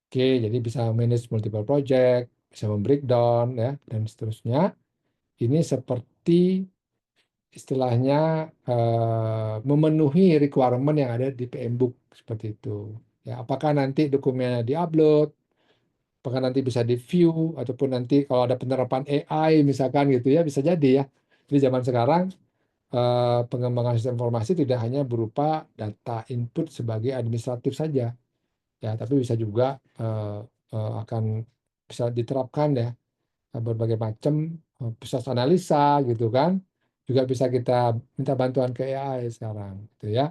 Oke, jadi bisa manage multiple project, bisa membreakdown ya, dan seterusnya. Ini seperti istilahnya memenuhi requirement yang ada di PM Book seperti itu. Ya, apakah nanti dokumennya diupload, apakah nanti bisa di-view, ataupun nanti kalau ada penerapan AI misalkan gitu ya, bisa jadi ya. Jadi zaman sekarang pengembangan sistem informasi tidak hanya berupa data input sebagai administratif saja, ya, tapi bisa juga akan bisa diterapkan ya berbagai macam pusat analisa gitu kan, juga bisa kita minta bantuan ke AI sekarang, gitu ya.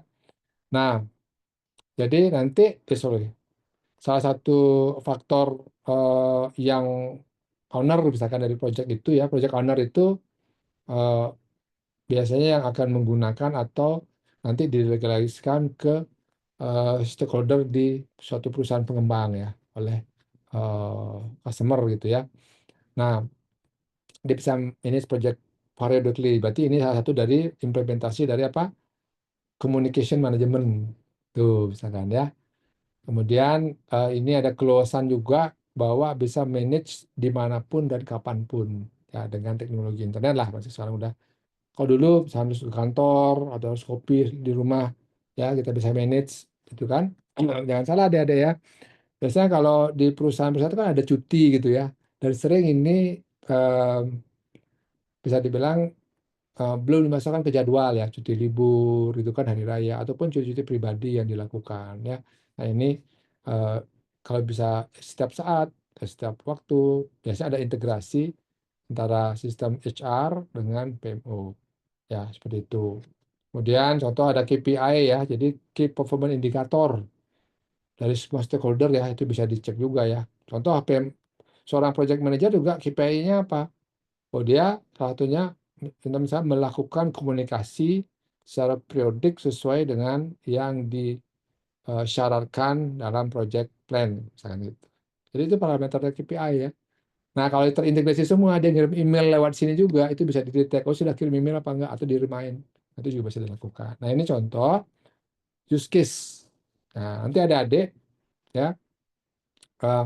Nah, jadi nanti, sorry, salah satu faktor yang owner misalkan dari project itu ya, project owner itu eh, biasanya yang akan menggunakan atau nanti didelegasikan ke stakeholder di suatu perusahaan pengembang ya oleh customer gitu ya. Nah, dia bisa manage project periodically. Berarti ini salah satu dari implementasi dari apa? Communication management. Tuh, misalkan ya. Kemudian ini ada kelulusan juga bahwa bisa manage dimanapun dan kapanpun ya dengan teknologi internet lah. Masih sekarang udah. Kalau dulu harus ke kantor atau harus kopi di rumah ya kita bisa manage gitu kan. Jangan salah ada ya. Biasanya kalau di perusahaan-perusahaan itu kan ada cuti gitu ya. Dan sering ini eh, bisa dibilang belum dimasukkan ke jadwal ya, cuti libur itu kan hari raya ataupun cuti-cuti pribadi yang dilakukan ya. Nah, ini eh, kalau bisa setiap saat, setiap waktu, biasanya ada integrasi antara sistem HR dengan PMO ya, seperti itu. Kemudian contoh ada KPI ya, jadi Key Performance Indicator dari semua stakeholder ya, itu bisa dicek juga ya. Contoh seorang project manager juga KPI-nya apa? Oh, dia salah satunya misalnya melakukan komunikasi secara periodik sesuai dengan yang disyaratkan dalam project plan misalkan gitu. Jadi itu parameter dari KPI ya. Nah, kalau terintegrasi semua, dia ngirim email lewat sini juga, itu bisa didetek, oh sudah kirim email apa enggak, atau di remind. Itu juga bisa dilakukan. Nah, ini contoh use case. Nah, nanti ada adik ya, eh,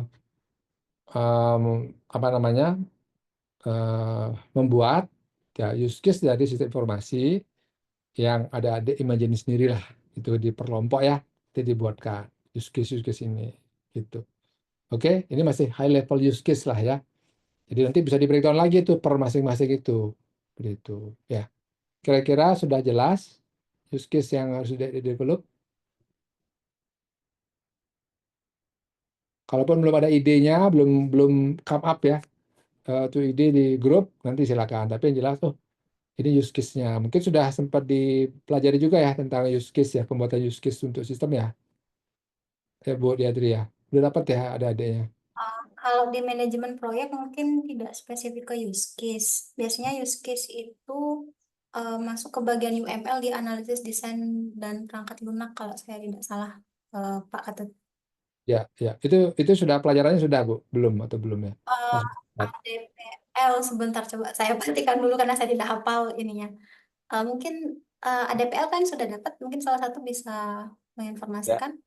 apa namanya, membuat ya use case dari sistem informasi yang ada imajinasi sendiri lah, itu diperlompok ya, itu dibuatkan use case ini gitu. Oke, ini masih high level use case lah ya, jadi nanti bisa di breakdown lagi tuh per masing-masing itu begitu ya. Kira-kira sudah jelas use case yang harus di develop. Kalaupun belum ada idenya, belum belum come up ya tuh ide di grup, nanti silakan, tapi yang jelas tuh ini use case-nya. Mungkin sudah sempat dipelajari juga ya tentang use case ya, pembuatan use case untuk sistem ya. Ya Bu Diadri ya. Udah dapat ya ada adanya. Kalau di manajemen proyek mungkin tidak spesifik ke use case. Biasanya use case itu masuk ke bagian UML di analisis desain dan perangkat lunak kalau saya tidak salah, Pak Ketut. Ya, ya. Itu sudah pelajarannya sudah Bu? Belum atau belum ya? Eh, Masuk. ADPL sebentar coba saya perhatikan dulu karena saya tidak hafal ininya. Mungkin ADPL kan sudah dapat, mungkin salah satu bisa Ya, menginformasikan.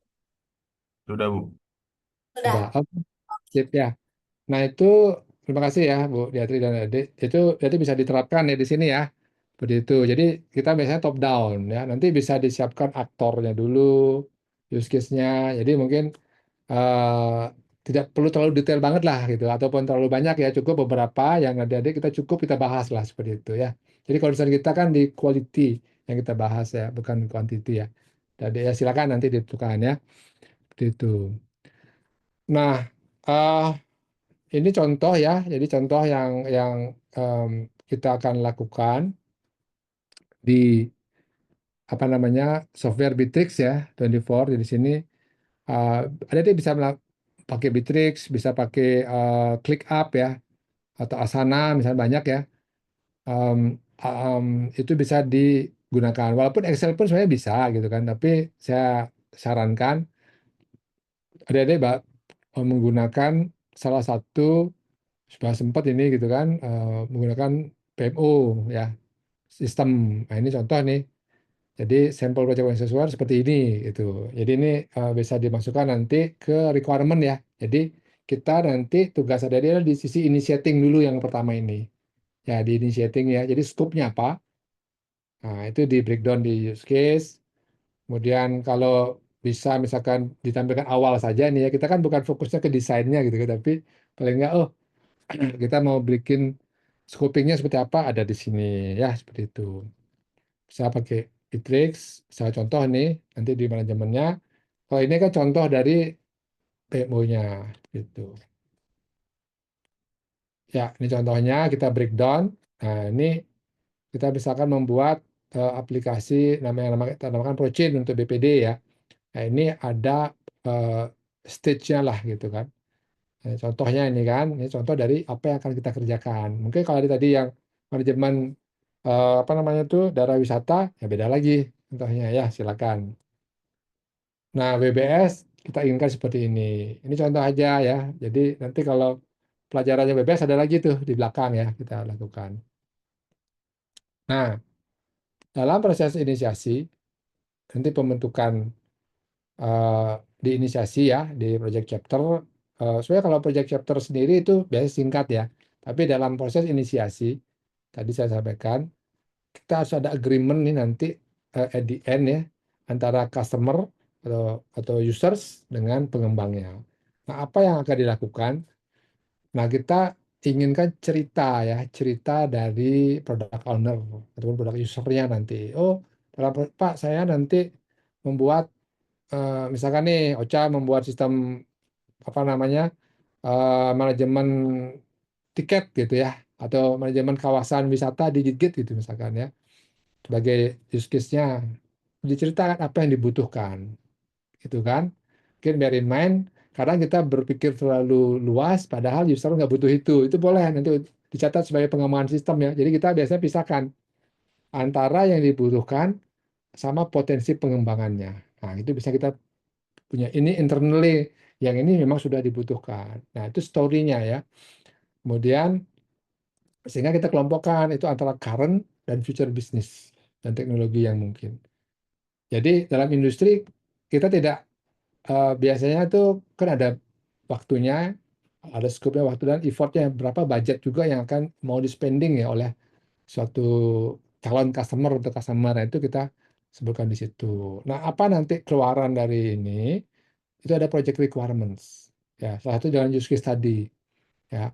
Sudah, Bu. sudah. Sudah. Oke, sip ya. Nah, itu terima kasih ya Bu Diatri dan Adik. Itu jadi bisa diterapkan ya di sini ya. Seperti itu. Jadi kita biasanya top down ya. Nanti bisa disiapkan aktornya dulu, use case-nya. Jadi mungkin eh, tidak perlu terlalu detail banget lah gitu, ataupun terlalu banyak ya. Cukup beberapa yang adik-adik kita cukup kita bahas lah seperti itu ya. Jadi concern kita kan di quality yang kita bahas ya, bukan quantity ya. Jadi ya silakan nanti ditentukan ya. Seperti itu. Nah, eh ini contoh ya, jadi contoh yang kita akan lakukan di apa namanya software Bittrex ya 24 di sini. Ada dia bisa pakai Bittrex, bisa pakai ClickUp ya atau Asana misalnya banyak ya. Em, itu bisa digunakan. Walaupun Excel pun sebenarnya bisa gitu kan, tapi saya sarankan ada menggunakan salah satu supaya sempat ini gitu kan menggunakan PMO ya sistem. Nah ini contoh nih. Jadi sampel project management seperti ini gitu. Jadi ini bisa dimasukkan nanti ke requirement ya. Jadi kita nanti tugas ada di sisi initiating dulu yang pertama ini. Ya di initiating ya. Jadi scope-nya apa? Nah itu di breakdown di use case. Kemudian kalau bisa misalkan ditampilkan awal saja nih ya. Kita kan bukan fokusnya ke desainnya gitu kan. Tapi paling enggak kita mau bikin scopingnya seperti apa ada di sini ya seperti itu. Bisa pakai Bittrex, saya contoh nih nanti di manajemennya. Kalau ini kan contoh dari PMO-nya gitu. Ya, ini contohnya kita breakdown. Nah, ini kita misalkan membuat aplikasi kita namakan Procin untuk BPD ya. Nah, ini ada eh, stage-nya lah gitu kan. Nah, contohnya ini kan, ini contoh dari apa yang akan kita kerjakan. Mungkin kalau tadi yang manajemen apa namanya tuh daerah wisata, ya beda lagi contohnya ya, silakan. Nah, WBS kita inginkan seperti ini. Ini contoh aja ya. Jadi nanti kalau pelajarannya WBS ada lagi tuh di belakang ya kita lakukan. Nah, dalam proses inisiasi nanti pembentukan di inisiasi ya di project chapter. Sebenarnya kalau project chapter sendiri itu biasanya singkat ya. Tapi dalam proses inisiasi tadi saya sampaikan kita harus ada agreement nih nanti at the end ya antara customer atau users dengan pengembangnya. Nah, apa yang akan dilakukan? Nah, kita inginkan cerita ya, cerita dari product owner ataupun product usernya nanti. Oh, Pak, saya nanti membuat misalkan nih Ocha membuat sistem apa namanya manajemen tiket gitu ya, atau manajemen kawasan wisata di Gigit gitu misalkan ya, sebagai use case-nya diceritakan apa yang dibutuhkan gitu kan. Mungkin bear in mind kadang kita berpikir terlalu luas padahal user nggak butuh itu boleh nanti dicatat sebagai pengembangan sistem ya. Jadi kita biasanya pisahkan antara yang dibutuhkan sama potensi pengembangannya. Nah itu bisa kita punya ini internally, yang ini memang sudah dibutuhkan. Nah itu story-nya ya. Kemudian sehingga kita kelompokkan itu antara current dan future business dan teknologi yang mungkin. Jadi dalam industri kita tidak biasanya tuh kan ada waktunya, ada scope-nya waktu dan effortnya berapa budget juga yang akan mau di spending ya oleh suatu calon customer untuk customer. Nah, itu kita sebutkan di situ. Nah, apa nanti keluaran dari ini? Itu ada project requirements. Ya, salah satu jalan use case tadi. Ya,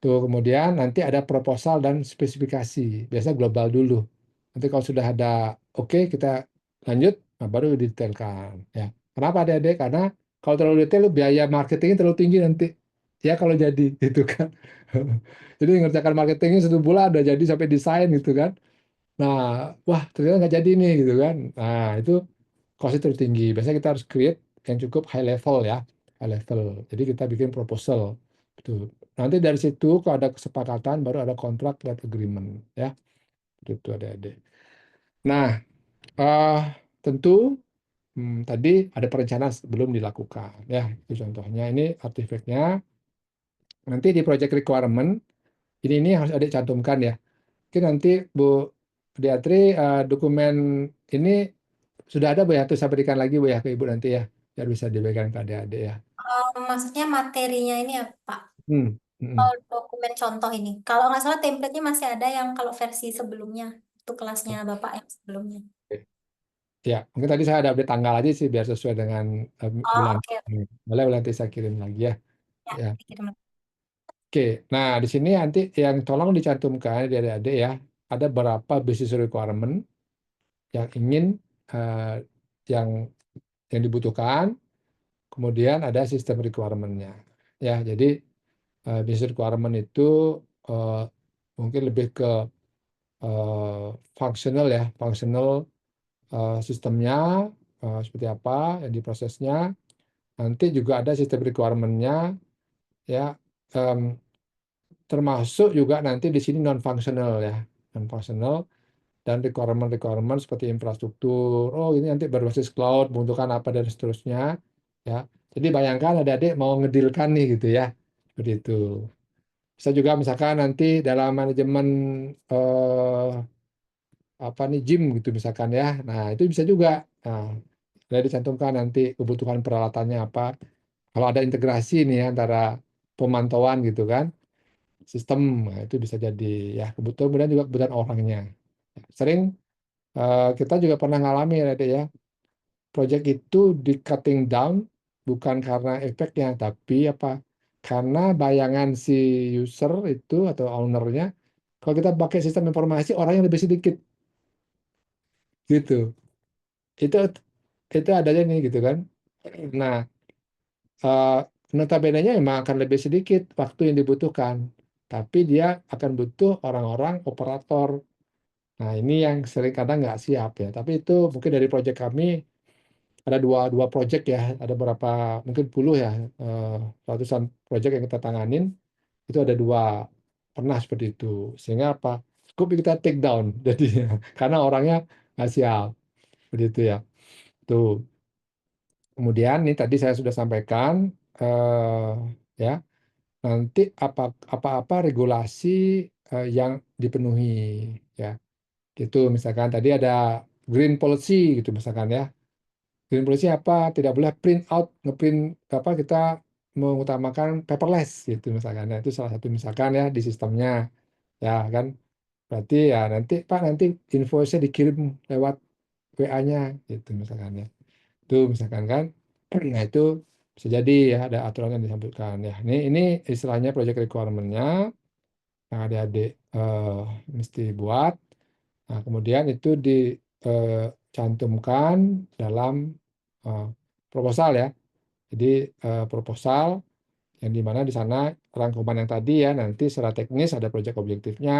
tuh kemudian nanti ada proposal dan spesifikasi. Biasanya global dulu. Nanti kalau sudah ada oke, kita lanjut, nah baru didetailkan. Ya, kenapa adik-adik? Karena kalau terlalu detail biaya marketingnya terlalu tinggi nanti. Ya kalau jadi gitu kan. Jadi ngerjakan marketingnya 1 bulan udah jadi sampai desain gitu kan. Nah, wah ternyata nggak jadi nih gitu kan. Nah itu cost terlalu tinggi. Biasanya kita harus create yang cukup high level ya, high level. Jadi kita bikin proposal. Gitu. Nanti dari situ kalau ada kesepakatan baru ada kontrak dan agreement ya. Gitu adik-adik. Nah, eh, tentu tadi ada perencanaan sebelum dilakukan ya. Itu contohnya ini artifaknya. Nanti di project requirement ini harus adik cantumkan ya. Oke nanti Bu Diatri dokumen ini sudah ada Bu ya, terus saya berikan lagi Bu ya ke Ibu nanti ya, biar bisa diberikan ke adik-adik ya. Maksudnya materinya ini ya Pak? Mm-mm. Oh, dokumen contoh ini. Kalau nggak salah template-nya masih ada yang kalau versi sebelumnya. Itu kelasnya Bapak yang sebelumnya. Oke. Ya, mungkin tadi saya ada update tanggal aja sih biar sesuai dengan Oh, bulan. oke. Boleh nanti saya kirim lagi ya. Ya, Ya. dikirim. Oke, nah di sini nanti yang tolong dicantumkan di adik-adik ya, ada beberapa business requirement yang ingin eh, yang dibutuhkan, kemudian ada sistem requirement-nya. Ya, jadi business requirement itu eh, mungkin lebih ke functional ya, functional sistemnya seperti apa yang diprosesnya. Nanti juga ada sistem requirement-nya ya. em, Termasuk juga nanti di sini non functional ya, non functional dan requirement seperti infrastruktur. Oh, ini nanti berbasis cloud, membutuhkan apa dan seterusnya ya. Jadi bayangkan adik-adik mau ngedilkan nih gitu ya, seperti itu. Bisa juga misalkan nanti dalam manajemen eh, apa nih gym gitu misalkan ya. Nah, itu bisa juga. Nah, saya dicantumkan nanti kebutuhan peralatannya apa. Kalau ada integrasi nih ya, antara pemantauan gitu kan, sistem, nah, itu bisa jadi ya kebutuhan, kemudian juga kebutuhan orangnya. Sering kita juga pernah ngalami ya, Dek, ya, project itu di cutting down bukan karena efeknya, tapi apa? Karena bayangan si user itu atau ownernya, kalau kita pakai sistem informasi orangnya lebih sedikit, gitu. Itu adanya nih gitu kan. Nah, eh, notabene-nya memang akan lebih sedikit waktu yang dibutuhkan, tapi dia akan butuh orang-orang operator. Nah, ini yang sering kadang nggak siap ya. Tapi itu mungkin dari proyek kami ada dua proyek ya, ada berapa mungkin puluh ya, eh, ratusan proyek yang kita tanganin itu ada dua pernah seperti itu. Sehingga apa? Scope kita take down jadinya karena orangnya nggak siap seperti itu ya. Tuh. Kemudian nih tadi saya sudah sampaikan ya nanti apa-apa regulasi yang dipenuhi ya. Gitu misalkan tadi ada green policy gitu misalkan ya. Green policy apa? Tidak boleh print out, ngeprint apa kita mengutamakan paperless gitu misalkan ya. Itu salah satu misalkan ya di sistemnya ya kan. Berarti ya nanti Pak nanti invoice-nya dikirim lewat WA-nya gitu misalkan ya. Itu misalkan kan. Nah itu bisa jadi ya ada aturan yang disebutkan ya. Ini istilahnya project requirement-nya yang adik-adik mesti buat. Nah, kemudian itu dicantumkan dalam eh, proposal ya. Jadi proposal yang dimana di sana rangkuman yang tadi ya nanti secara teknis ada project objektifnya,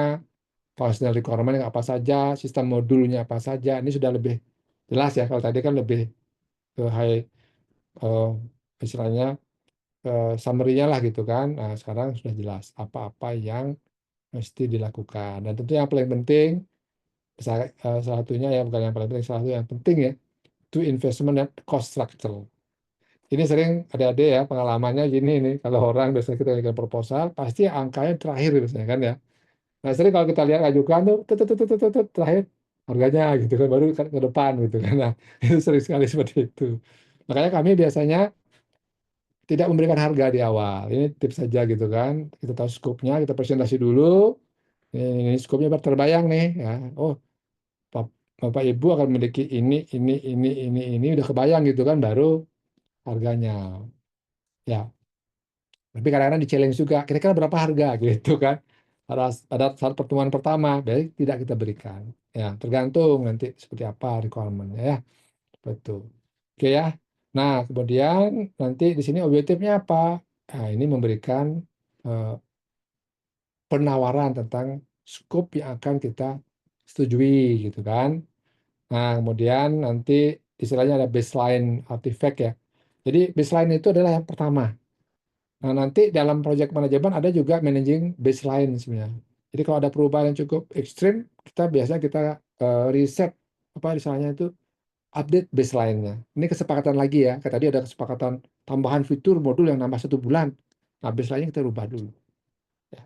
functional requirement yang apa saja, sistem modulnya apa saja. Ini sudah lebih jelas ya. Kalau tadi kan lebih ke high eh, istilahnya summary-nya lah gitu kan. Nah, sekarang sudah jelas apa-apa yang mesti dilakukan. Dan tentu yang paling penting salah satunya ya bukan yang paling penting, salah satu yang penting ya itu investment dan cost structure. Ini sering adik-adik ya pengalamannya gini nih kalau orang biasanya kita bikin proposal pasti angkanya terakhir biasanya kan ya. Nah sering kalau kita lihat ajukan tuh terakhir harganya gitu kan baru ke depan gitu kan. Nah itu sering sekali seperti itu. Makanya kami biasanya tidak memberikan harga di awal. Ini tips saja gitu kan. Kita tahu skopnya, kita presentasi dulu. Ini skopnya baru terbayang nih ya. Oh Bapak Ibu akan memiliki ini, udah kebayang gitu kan, baru harganya. Ya, tapi kadang-kadang di-challenge juga, kira-kira berapa harga gitu kan. Pada saat pertemuan pertama, berarti tidak kita berikan. Ya, tergantung nanti seperti apa requirement-nya ya. Betul. Oke ya. Nah, kemudian nanti di sini objektifnya apa? Nah, ini memberikan eh, penawaran tentang scope yang akan kita setujui gitu kan. Nah, kemudian nanti istilahnya ada baseline artifact ya. Jadi baseline itu adalah yang pertama. Nah, nanti dalam project manajemen ada juga managing baseline sebenarnya. Jadi kalau ada perubahan yang cukup ekstrim, kita biasanya kita reset apa istilahnya itu update baseline-nya. Ini kesepakatan lagi ya. Kayak tadi ada kesepakatan tambahan fitur modul yang nambah 1 bulan. Nah, baseline-nya kita rubah dulu. Ya.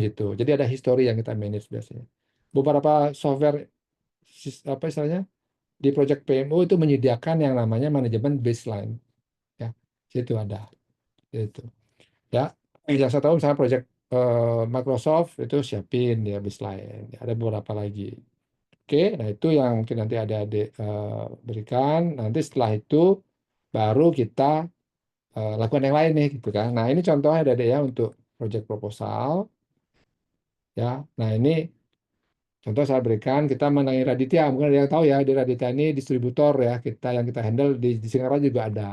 Gitu. Jadi ada history yang kita manage biasanya. Beberapa software apa istilahnya di project PMO itu menyediakan yang namanya manajemen baseline ya situ ada itu ya. yang saya tahu misalnya project Microsoft itu siapin ya baseline. Ya, ada beberapa lagi. Oke, nah itu yang mungkin nanti adik-adik berikan. Nanti setelah itu baru kita lakukan yang lain nih gitu kan. Nah ini contohnya adik-adik ya untuk project proposal. Ya, nah ini contoh saya berikan kita mengenai Raditya. Mungkin ada yang tahu ya di Raditya ini distributor ya kita yang kita handle di Singapura juga ada.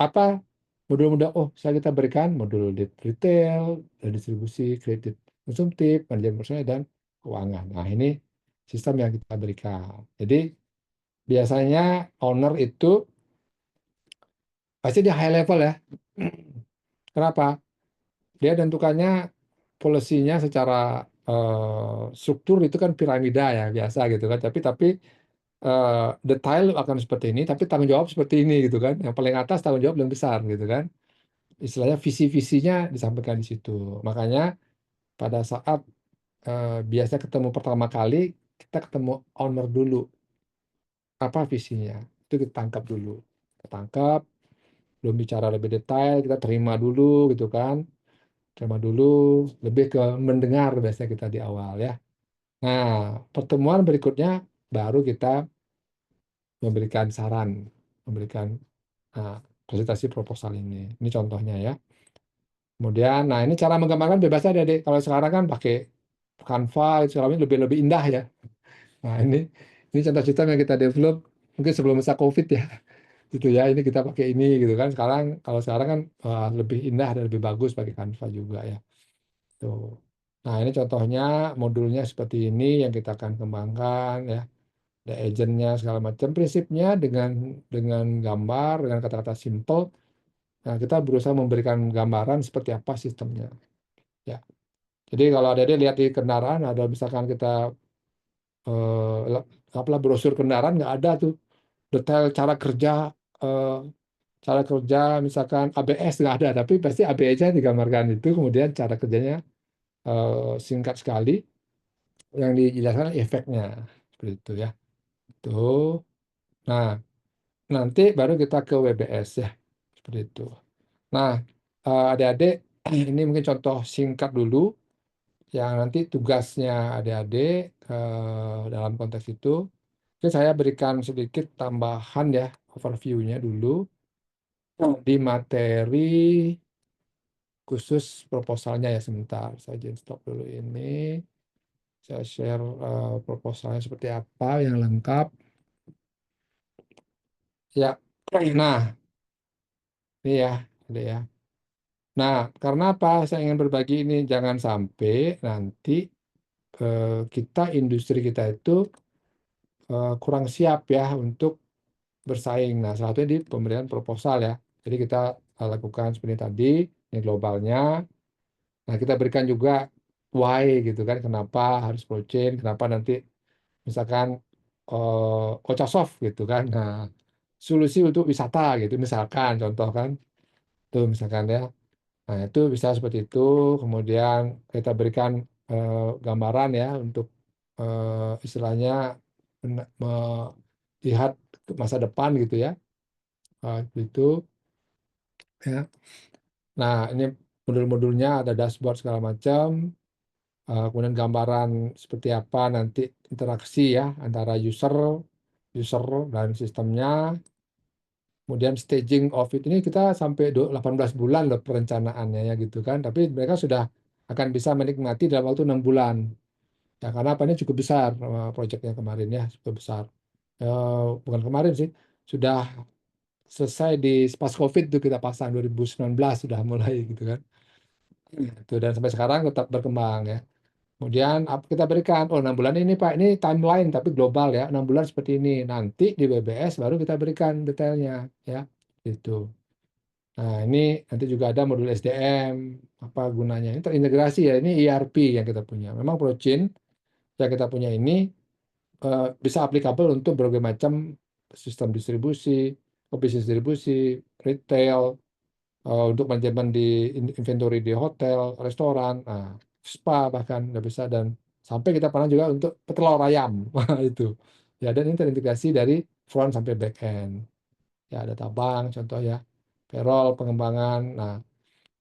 Apa modul-modul saya kita berikan modul di retail, distribusi, kredit konsumtif, manajemen personal dan keuangan. Nah, ini sistem yang kita berikan. Jadi biasanya owner itu pasti dia high level ya. Kenapa? Dia tentukannya polisinya secara struktur itu kan piramida ya biasa gitu kan. Tapi detail akan seperti ini, tapi tanggung jawab seperti ini gitu kan. Yang paling atas tanggung jawab yang besar gitu kan. Istilahnya visi-visinya disampaikan di situ. Makanya pada saat biasa ketemu pertama kali, kita ketemu owner dulu. Apa visinya? Itu kita tangkap dulu. Kita tangkap, belum bicara lebih detail, kita terima dulu gitu kan. Terima dulu, lebih ke mendengar biasanya kita di awal ya. Nah, pertemuan berikutnya baru kita memberikan saran, memberikan presentasi proposal ini. Ini contohnya ya. Kemudian, nah ini cara menggambarkan bebas aja deh. Kalau sekarang kan pakai Canva, itu lebih indah ya. Nah ini contoh sistem yang kita develop mungkin sebelum masa COVID ya. Gitu ya, ini kita pakai ini gitu kan. Kalau sekarang kan lebih indah dan lebih bagus pakai Canva juga ya. Tuh. Nah ini contohnya modulnya seperti ini yang kita akan kembangkan ya. Ada agentnya segala macam. Prinsipnya dengan gambar, dengan kata-kata simple. Nah, kita berusaha memberikan gambaran seperti apa sistemnya. Ya. Jadi kalau ada lihat di kendaraan, ada misalkan kita apalah brosur kendaraan nggak ada tuh detail eh, cara kerja misalkan ABS nggak ada, tapi pasti ABS-nya digambarkan itu, kemudian cara kerjanya singkat sekali, yang dijelaskan efeknya seperti itu ya. Tuh. Nah, nanti baru kita ke WBS ya, seperti itu. Nah, adik-adik, ini mungkin contoh singkat dulu yang nanti tugasnya adik-adik dalam konteks itu. Oke, saya berikan sedikit tambahan ya, overview-nya dulu di materi khusus proposalnya ya sebentar. Saya izin stop dulu ini. Saya share proposalnya seperti apa yang lengkap. Ya, nah ini ya, ini ya. Nah, karena apa? Saya ingin berbagi ini jangan sampai nanti kita industri kita itu kurang siap ya untuk bersaing. Nah, salah satunya di pemberian proposal ya. Jadi kita lakukan seperti tadi, ini globalnya. Nah, kita berikan juga why gitu kan, kenapa harus blockchain, kenapa nanti misalkan Ocasoft gitu kan. Nah, solusi untuk wisata gitu misalkan contoh kan. Tuh misalkan ya. Nah, itu bisa seperti itu. Kemudian kita berikan gambaran ya untuk istilahnya melihat ke masa depan gitu ya. Gitu ya. Nah, ini modul-modulnya ada dashboard segala macam. Kemudian gambaran seperti apa nanti interaksi ya antara user dan sistemnya. Kemudian staging of it ini kita sampai 18 bulan loh perencanaannya ya gitu kan. Tapi mereka sudah akan bisa menikmati dalam waktu 6 bulan. Ya, karena apa ini cukup besar proyeknya kemarin ya, cukup besar. Bukan kemarin sih, sudah selesai di pas COVID tuh kita pasang 2019 sudah mulai gitu kan. Itu dan sampai sekarang tetap berkembang ya. Kemudian kita berikan, 6 bulan ini Pak, ini timeline tapi global ya, 6 bulan seperti ini. Nanti di BBS baru kita berikan detailnya ya, gitu. Nah ini nanti juga ada modul SDM, apa gunanya, ini terintegrasi ya, ini ERP yang kita punya. Memang Procin yang kita punya ini bisa applicable untuk berbagai macam sistem distribusi, bisnis distribusi, retail, untuk manajemen di inventory di hotel, restoran, spa bahkan nggak bisa, dan sampai kita pernah juga untuk petelur ayam. Wah, itu ya, dan ini terintegrasi dari front sampai back end ya, ada tabang contoh ya, payroll pengembangan. Nah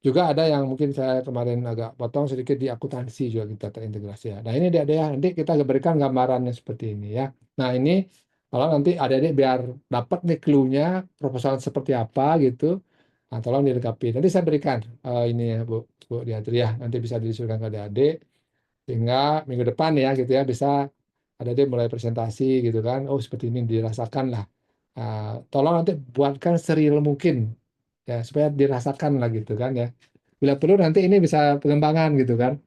Juga ada yang mungkin saya kemarin agak potong sedikit di akuntansi juga kita terintegrasi ya. Nah ini adik-adik ya, nanti kita berikan gambarannya seperti ini ya. Nah ini kalau nanti adik-adik biar dapat nih clue-nya proposal seperti apa gitu, nah tolong dilengkapi. Nanti saya berikan ini ya Bu Diatri ya, nanti bisa disuruhkan ke adik-adik sehingga minggu depan ya gitu ya bisa adik-adik mulai presentasi gitu kan. Oh seperti ini dirasakan lah. Tolong nanti buatkan sereal mungkin ya supaya dirasakan lah gitu kan ya. Bila perlu nanti ini bisa pengembangan gitu kan.